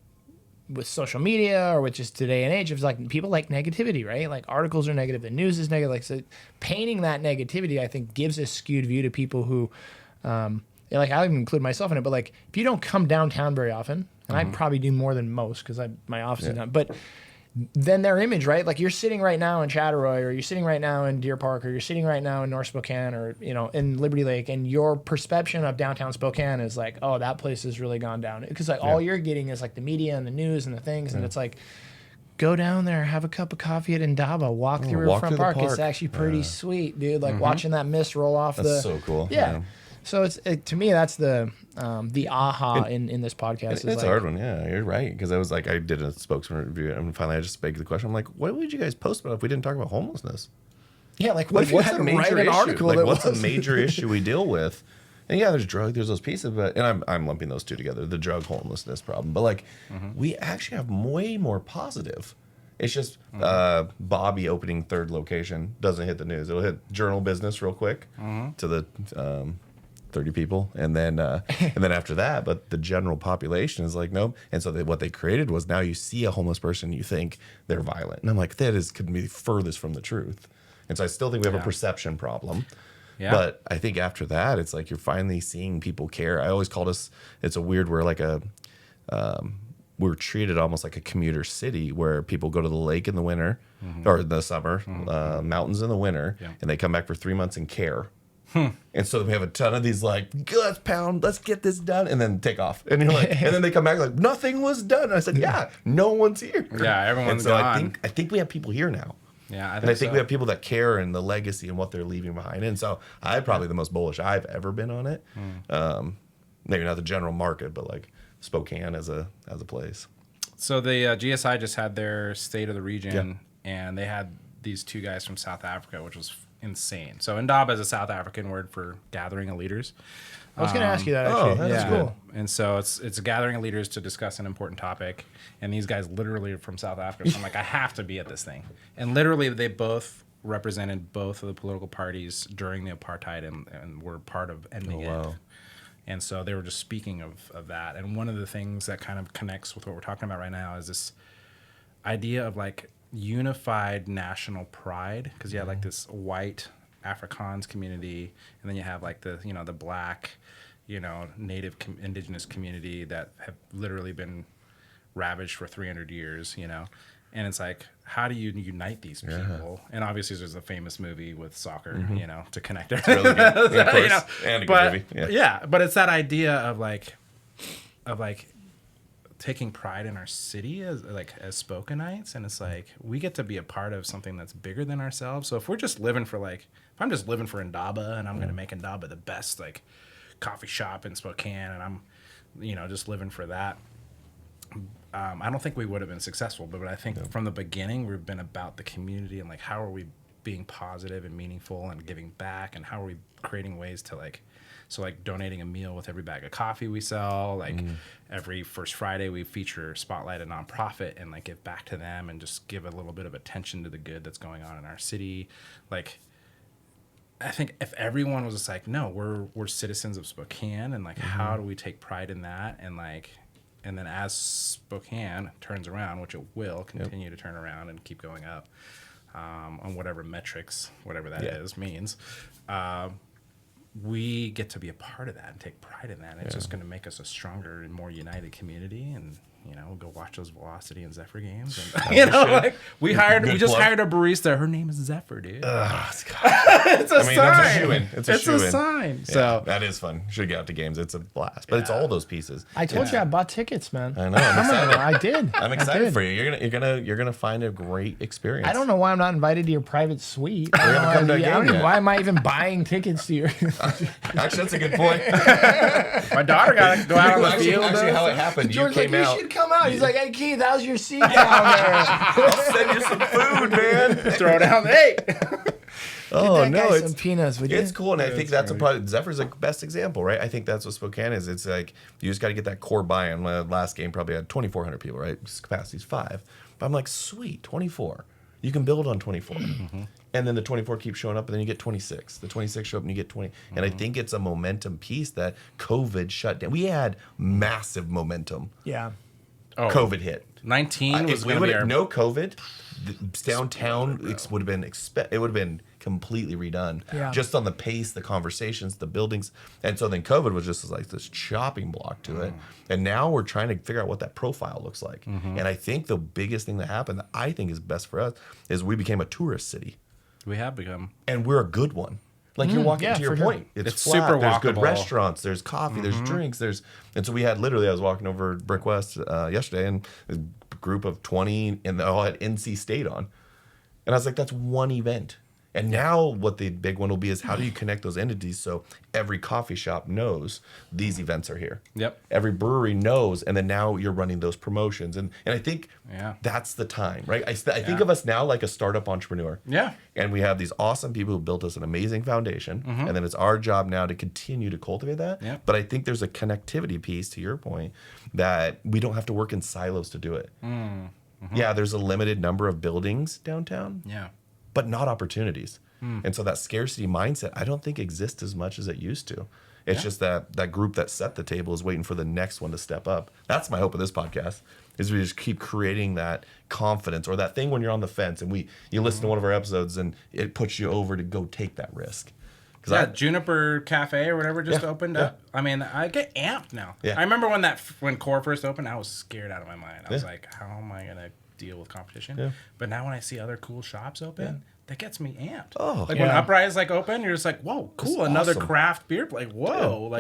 with social media or with just today and age, it's like people like negativity, right? Like articles are negative, the news is negative. Like so painting that negativity, I think, gives a skewed view to people who, like I even include myself in it. But like if you don't come downtown very often, and I probably do more than most because my office is not, but then their image, right? Like you're sitting right now in Chattaroy, or you're sitting right now in Deer Park, or you're sitting right now in North Spokane, or, you know, in Liberty Lake, and your perception of downtown Spokane is like, oh, that place has really gone down. Because like all you're getting is like the media and the news and the things, and it's like, go down there, have a cup of coffee at Indaba, walk through Riverfront Park. It's actually pretty sweet, dude. Like watching that mist roll off. That's so cool. Yeah. So to me, that's the aha in this podcast. It's like, a hard one. Yeah, you're right. Because I was like, I did a spokesman review, and finally I just begged the question. I'm like, what would you guys post about if we didn't talk about homelessness? Yeah, like what if you had to write an article? Like, what's a major issue we deal with? And yeah, there's there's those pieces, but and I'm lumping those two together, the drug homelessness problem. But like, we actually have way more positive. It's just Bobby opening third location doesn't hit the news. It'll hit journal business real quick to the 30 people, and then after that, but the general population is like, nope. And so what they created was, now you see a homeless person, you think they're violent, and I'm like, could be furthest from the truth. And so I still think we have a perception problem. Yeah. But I think after that, it's like you're finally seeing people care. I always called us, it's a weird, we're like we're treated almost like a commuter city where people go to the lake in the winter or in the summer, mountains in the winter, and they come back for 3 months and care. And so we have a ton of these like, let's get this done, and then take off. And you're like, and then they come back like, nothing was done. And I said, yeah, no one's here. Yeah, everyone's gone. I think we have people here now. Yeah, I think we have people that care and the legacy and what they're leaving behind. And so I'm probably the most bullish I've ever been on it. Maybe not the general market, but like Spokane as a place. So the GSI just had their State of the Region, and they had these two guys from South Africa, which was insane. So Indaba is a South African word for gathering of leaders. I was going to ask you that, actually. That's cool. And so it's a gathering of leaders to discuss an important topic. And these guys literally are from South Africa. So I'm like, I have to be at this thing. And literally, they both represented both of the political parties during the apartheid and were part of ending it. And so they were just speaking of that. And one of the things that kind of connects with what we're talking about right now is this idea of like unified national pride. Because you have like this white Afrikaans community, and then you have like the black, native indigenous community that have literally been ravaged for 300 years, and it's like, how do you unite these people? And obviously there's a famous movie with soccer, to connect everything. Really good. Yeah, of course. And a good movie. Yeah, but it's that idea of like taking pride in our city as Spokaneites, and it's like we get to be a part of something that's bigger than ourselves. So if we're just living for if I'm just living for Indaba and I'm going to make Indaba the best like coffee shop in Spokane, and I'm just living for that, I don't think we would have been successful. But I think from the beginning we've been about the community and like how are we being positive and meaningful and giving back, and how are we creating ways to donating a meal with every bag of coffee we sell. Every first Friday we feature spotlight a nonprofit and like give back to them and just give a little bit of attention to the good that's going on in our city. I think if everyone was just like, no, we're citizens of Spokane, and how do we take pride in that, and then as Spokane turns around, which it will continue to turn around and keep going up on whatever metrics, whatever that is, means. We get to be a part of that and take pride in that. And it's just going to make us a stronger and more united community. And we'll go watch those Velocity and Zephyr games. And we just hired a barista. Her name is Zephyr, dude. It's a sign. It's a sign. Yeah, so that is fun. Should get out to games. It's a blast. But it's all those pieces. I told you I bought tickets, man. I know. I'm excited. I did. I'm excited for you. You're gonna find a great experience. I don't know why I'm not invited to your private suite. We're gonna come to a game yet. Why am I even buying tickets to your? Actually, that's a good point. My daughter got to go out on the field. Actually, how it happened. George's you came like, out. You should come out. He's like, hey, Keith, how's your seat down there? I'll send you some food, man. Throw down. Hey. Oh no, it's some peanuts. It's cool, and I think that's probably Zephyr's the best example, right? I think that's what Spokane is. It's like you just got to get that core buy-in. My last game probably had 2,400 people, right? Capacity's 5, but I'm like, sweet, 24. You can build on 24, and then the 24 keeps showing up, and then you get 26. The 26 show up, and you get 20. And I think it's a momentum piece that COVID shut down. We had massive momentum. Yeah. COVID hit. 19 was going to be our... No COVID, downtown would have been completely redone. Yeah. Just on the pace, the conversations, the buildings. And so then COVID was just like this chopping block to it. And now we're trying to figure out what that profile looks like. And I think the biggest thing that happened that I think is best for us is we became a tourist city. We have become. And we're a good one. Like you're walking to your point. It's flat, super there's walkable. good restaurants, there's coffee, there's drinks, and so we had literally, I was walking over Brick West yesterday, and a group of 20, and they all had NC State on. And I was like, that's one event. And now what the big one will be is how do you connect those entities so every coffee shop knows these events are here. Yep. Every brewery knows, and then now you're running those promotions. And I think that's the time, right? I think of us now like a startup entrepreneur. Yeah. And we have these awesome people who built us an amazing foundation. And then it's our job now to continue to cultivate that. Yep. But I think there's a connectivity piece, to your point, that we don't have to work in silos to do it. Yeah, there's a limited number of buildings downtown. Yeah. But not opportunities. And so that scarcity mindset, I don't think exists as much as it used to. It's just that group that set the table is waiting for the next one to step up. That's my hope of this podcast, is we just keep creating that confidence, or that thing when you're on the fence and you listen to one of our episodes and it puts you over to go take that risk. Juniper Cafe or whatever just opened up. I mean, I get amped now. Yeah. I remember when Core first opened, I was scared out of my mind. I was like, how am I going to deal with competition? Yeah. But now when I see other cool shops open, that gets me amped. Oh, when Uprise open, you're just like, whoa, cool, another craft beer. Like, whoa,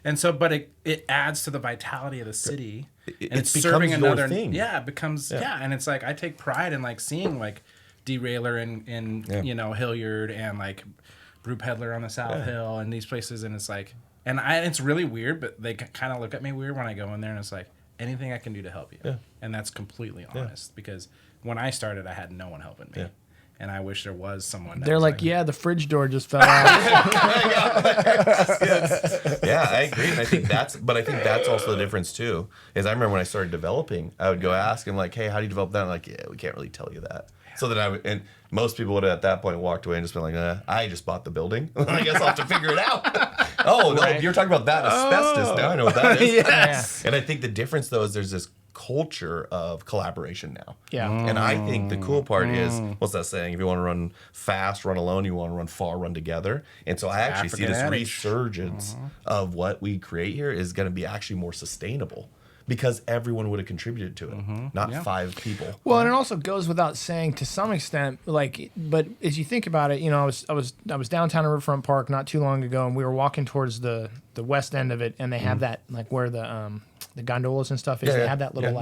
and so, but it adds to the vitality of the city. And it's serving another thing. Yeah, it becomes and it's like I take pride in like seeing like Derailer in Hilliard and like Brew Peddler on the South Hill and these places, and it's like. And it's really weird, but they kind of look at me weird when I go in there, and it's like, anything I can do to help you. Yeah. And that's completely honest, because when I started, I had no one helping me. Yeah. And I wish there was someone. They're like, yeah, the fridge door just fell out. Yeah, I agree. And I think that's also the difference too. Is I remember when I started developing, I would go ask him like, hey, how do you develop that? I'm like, yeah, we can't really tell you that. So then and most people would have at that point walked away and just been like, I just bought the building. I guess I'll have to figure it out. Oh, no, you're talking about that asbestos. Now I know what that is. Yes. And I think the difference though is there's this culture of collaboration now. Yeah. And I think the cool part is, what's that saying? If you want to run fast, run alone. You want to run far, run together. And so I actually see this resurgence of what we create here is going to be actually more sustainable because everyone would have contributed to it, not 5 people. Well, and it also goes without saying to some extent, like, but as you think about it, you know, I was downtown at Riverfront Park not too long ago, and we were walking towards the west end of it, and they have that, like, where the gondolas and stuff is. They have that little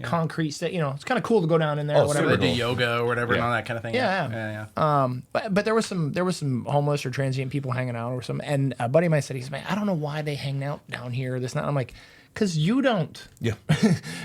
concrete you know, it's kind of cool to go down in there. Oh, whatever. They do yoga or whatever and all that kind of thing. Yeah. But there was some homeless or transient people hanging out or some, and a buddy of mine said, he's man, I don't know why they hang out down here. This not. I'm like, because you don't. Yeah.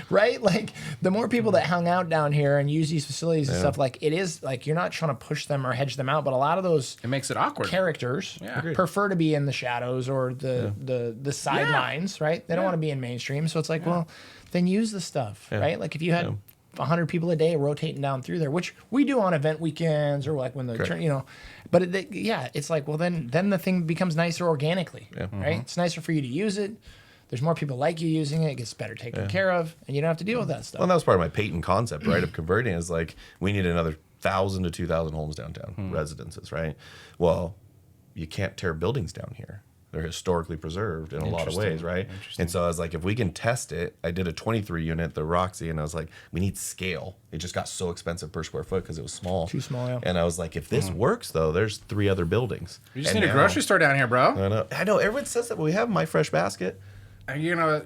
Right? Like, the more people that hung out down here and use these facilities and stuff, like, it is, like, you're not trying to push them or hedge them out, but a lot of those it makes it awkward. Characters prefer to be in the shadows or the sidelines, right? They don't want to be in mainstream. So it's like, well, then use the stuff, right? Like, if you had 100 people a day rotating down through there, which we do on event weekends or like when the, you know, but it's like, well, then the thing becomes nicer organically, right? It's nicer for you to use it. There's more people like you using it. It gets better taken care of, and you don't have to deal with that stuff. Well, that was part of my patent concept, right, of converting. Is like we need another 1,000 to 2,000 homes downtown, residences, right? Well, you can't tear buildings down here. They're historically preserved in a lot of ways, right? And so I was like, if we can test it, I did a 23 unit, the Roxy, and I was like, we need scale. It just got so expensive per square foot because it was small. Too small, yeah. And I was like, if this works, though, there's 3 other buildings. You just need a grocery store down here, bro. I know. Everyone says that, but we have My Fresh Basket. You know,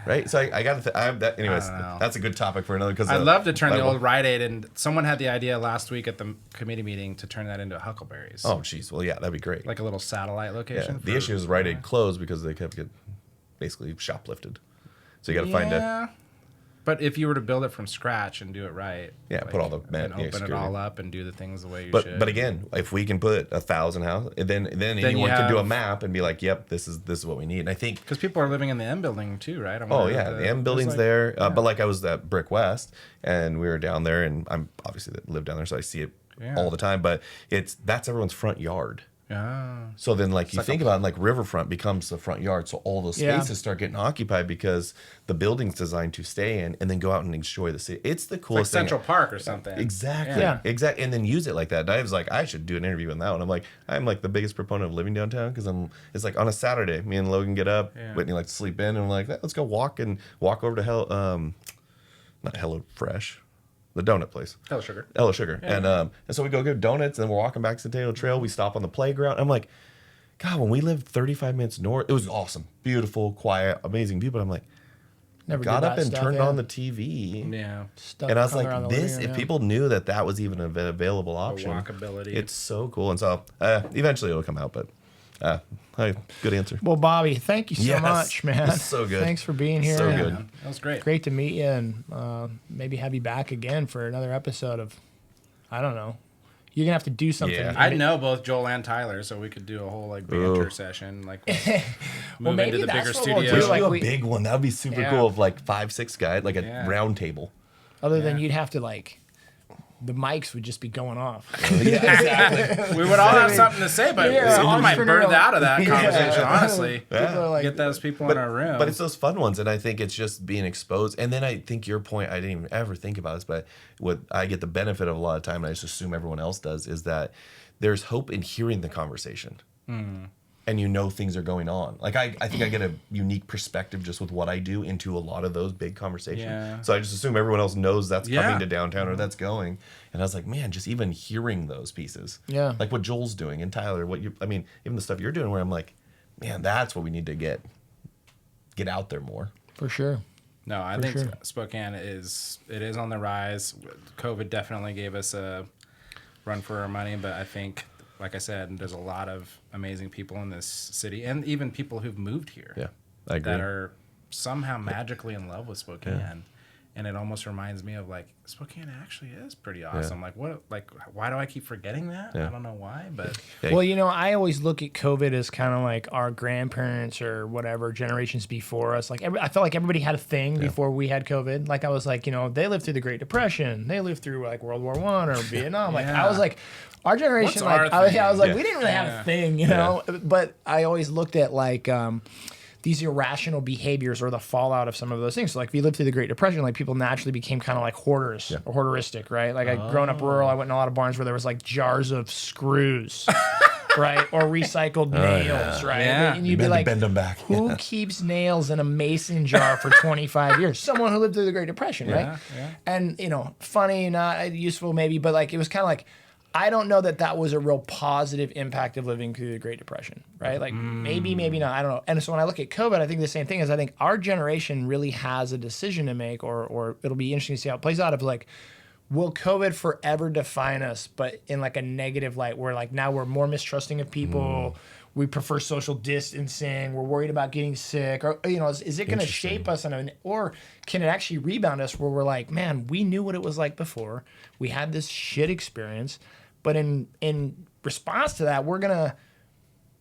right? So I got to. Anyways, that's a good topic for another. Because I'd love to turn the old Rite Aid, and someone had the idea last week at the committee meeting to turn that into Huckleberries. Oh, jeez. Well, yeah, that'd be great. Like a little satellite location. Yeah. The issue is Rite Aid closed because they kept getting basically shoplifted. So you got to find a. But if you were to build it from scratch and do it right, put all the and open it all up and do the things the way you should. But again, if we can put 1,000 houses, then anyone can do a map and be like, "Yep, this is what we need." And I think because people are living in the M building too, right? The M building's there. But like I was at Brick West, and we were down there, and I'm obviously live down there, so I see it all the time. But that's everyone's front yard. Yeah. So then, like you think about it, like Riverfront becomes the front yard, so all those spaces start getting occupied because the building's designed to stay in and then go out and enjoy the city. It's the coolest thing. Central Park or something. Exactly. Yeah. Exactly. And then use it like that. And I was like, I should do an interview on that one. I'm like the biggest proponent of living downtown because it's like on a Saturday, me and Logan get up, Whitney likes to sleep in, and I'm like, let's go walk over to not Hello Fresh. The donut place. Hello Sugar. Yeah. And so we go get donuts, and we're walking back to Centennial Trail. We stop on the playground. I'm like, God, when we lived 35 minutes north, it was awesome. Beautiful, quiet, amazing people. I'm like, never got up and turned on the TV. Yeah. And I was like, if people knew that was even an available option. Walkability. It's so cool. And so eventually it'll come out, but good answer. Well, Bobby, thank you so much, man. It's so good. Thanks for being here. So good. Man. That was great. Great to meet you, and maybe have you back again for another episode of, I don't know. You're gonna have to do something. Yeah. I know both Joel and Tyler, so we could do a whole banter session, move into the bigger studio. We should do a big one. That would be super cool. Of 5-6 guys, like a round table. Other than you'd have to the mics would just be going off. Yeah, exactly. We would all have something to say, but someone might birth out of that conversation, honestly. Yeah. Get those people in our room. But it's those fun ones, and I think it's just being exposed. And then I think your point, I didn't even ever think about this, but what I get the benefit of a lot of time, and I just assume everyone else does, is that there's hope in hearing the conversation. And things are going on. Like I think I get a unique perspective just with what I do into a lot of those big conversations. Yeah. So I just assume everyone else knows that's coming to downtown or that's going. And I was like, man, just even hearing those pieces. Yeah. Like what Joel's doing and Tyler, even the stuff you're doing where I'm like, man, that's what we need to get out there more. For sure. No, I think Spokane is on the rise. COVID definitely gave us a run for our money, but I think like I said, there's a lot of amazing people in this city, and even people who've moved here. Yeah, I agree. That are somehow magically in love with Spokane. Yeah. And it almost reminds me of like Spokane actually is pretty awesome. Yeah. Why do I keep forgetting that? Yeah. I don't know why, but well, you know, I always look at COVID as kind of like our grandparents or whatever generations before us. Like I felt like everybody had a thing before we had COVID. Like I was like, you know, they lived through the Great Depression, they lived through like World War I or Vietnam. Like I was like, our generation, like I was like, we didn't really have a thing, you know. But I always looked at like. These irrational behaviors or the fallout of some of those things. So like if you lived through the Great Depression, like people naturally became kind of like hoarders or hoarderistic, right? Like I growing up rural, I went in a lot of barns where there was like jars of screws, right? Or recycled nails, right? Yeah. And you'd be like, bend them back. Who keeps nails in a mason jar for 25 years? Someone who lived through the Great Depression, right? Yeah. And, you know, funny, not useful maybe, but like it was kind of like, I don't know that was a real positive impact of living through the Great Depression, right? Like maybe not. I don't know. And so when I look at COVID, I think the same thing is I think our generation really has a decision to make, or it'll be interesting to see how it plays out. Of like, will COVID forever define us, but in like a negative light, where like now we're more mistrusting of people. We prefer social distancing. We're worried about getting sick, or you know, is it going to shape us or can it actually rebound us where we're like, man, we knew what it was like before. We had this shit experience. But in response to that, we're gonna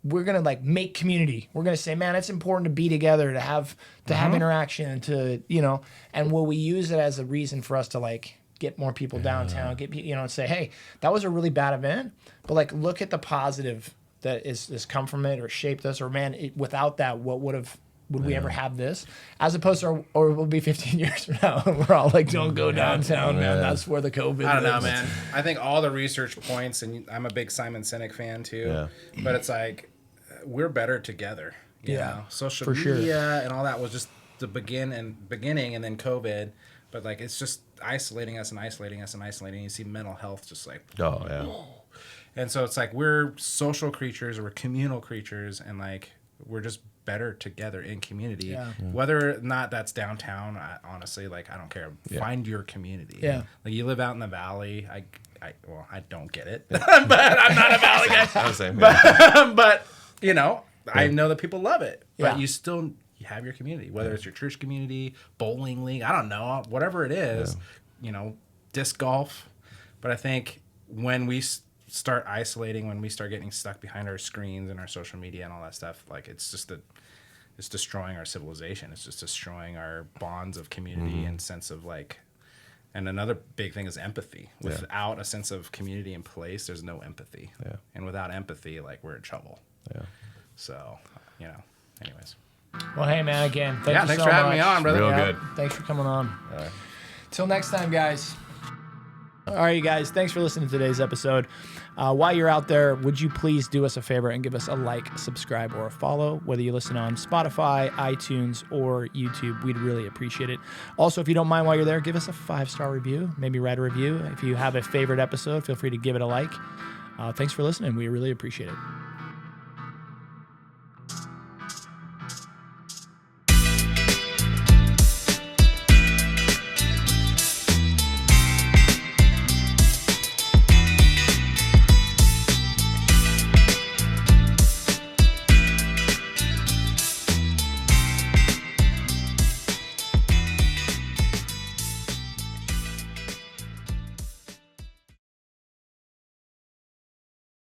like make community. We're gonna say, man, it's important to be together, to have interaction, to you know. And will we use it as a reason for us to like get more people downtown, get you know, and say, hey, that was a really bad event, but like look at the positive that is come from it or shaped us, or man, without that, what would we ever have this? As opposed to, or we'll be 15 years from now, and we're all like, don't go downtown, man. That's where the COVID I don't know, lives. man. I think all the research points, and I'm a big Simon Sinek fan too, but it's like, we're better together. You know? Social media and all that was just the beginning, and then COVID. But like, it's just isolating us and isolating us and isolating. You see mental health just like, and so it's like, we're social creatures, or we're communal creatures, and like, we're just better together in community. Whether or not that's downtown, honestly, like, I don't care. Find your community. Like, you live out in the valley. I don't get it, but I'm not a valley guy. But you know, I know that people love it. But you have your community, whether it's your church community, bowling league, I don't know, whatever it is, you know, disc golf. But I think when we start isolating, when we start getting stuck behind our screens and our social media and all that stuff, like it's destroying our civilization. It's just destroying our bonds of community and sense of like, and another big thing is empathy. Without a sense of community in place, there's no empathy. And without empathy, like, we're in trouble. So, you know, anyways. Well, hey, man, again, thanks for having me on, brother. Real good. Thanks for coming on. Till next time, guys. All right, you guys, thanks for listening to today's episode. While you're out there, would you please do us a favor and give us a like, subscribe, or a follow, whether you listen on Spotify, iTunes, or YouTube. We'd really appreciate it. Also, if you don't mind while you're there, give us a 5-star review. Maybe write a review. If you have a favorite episode, feel free to give it a like. Thanks for listening. We really appreciate it.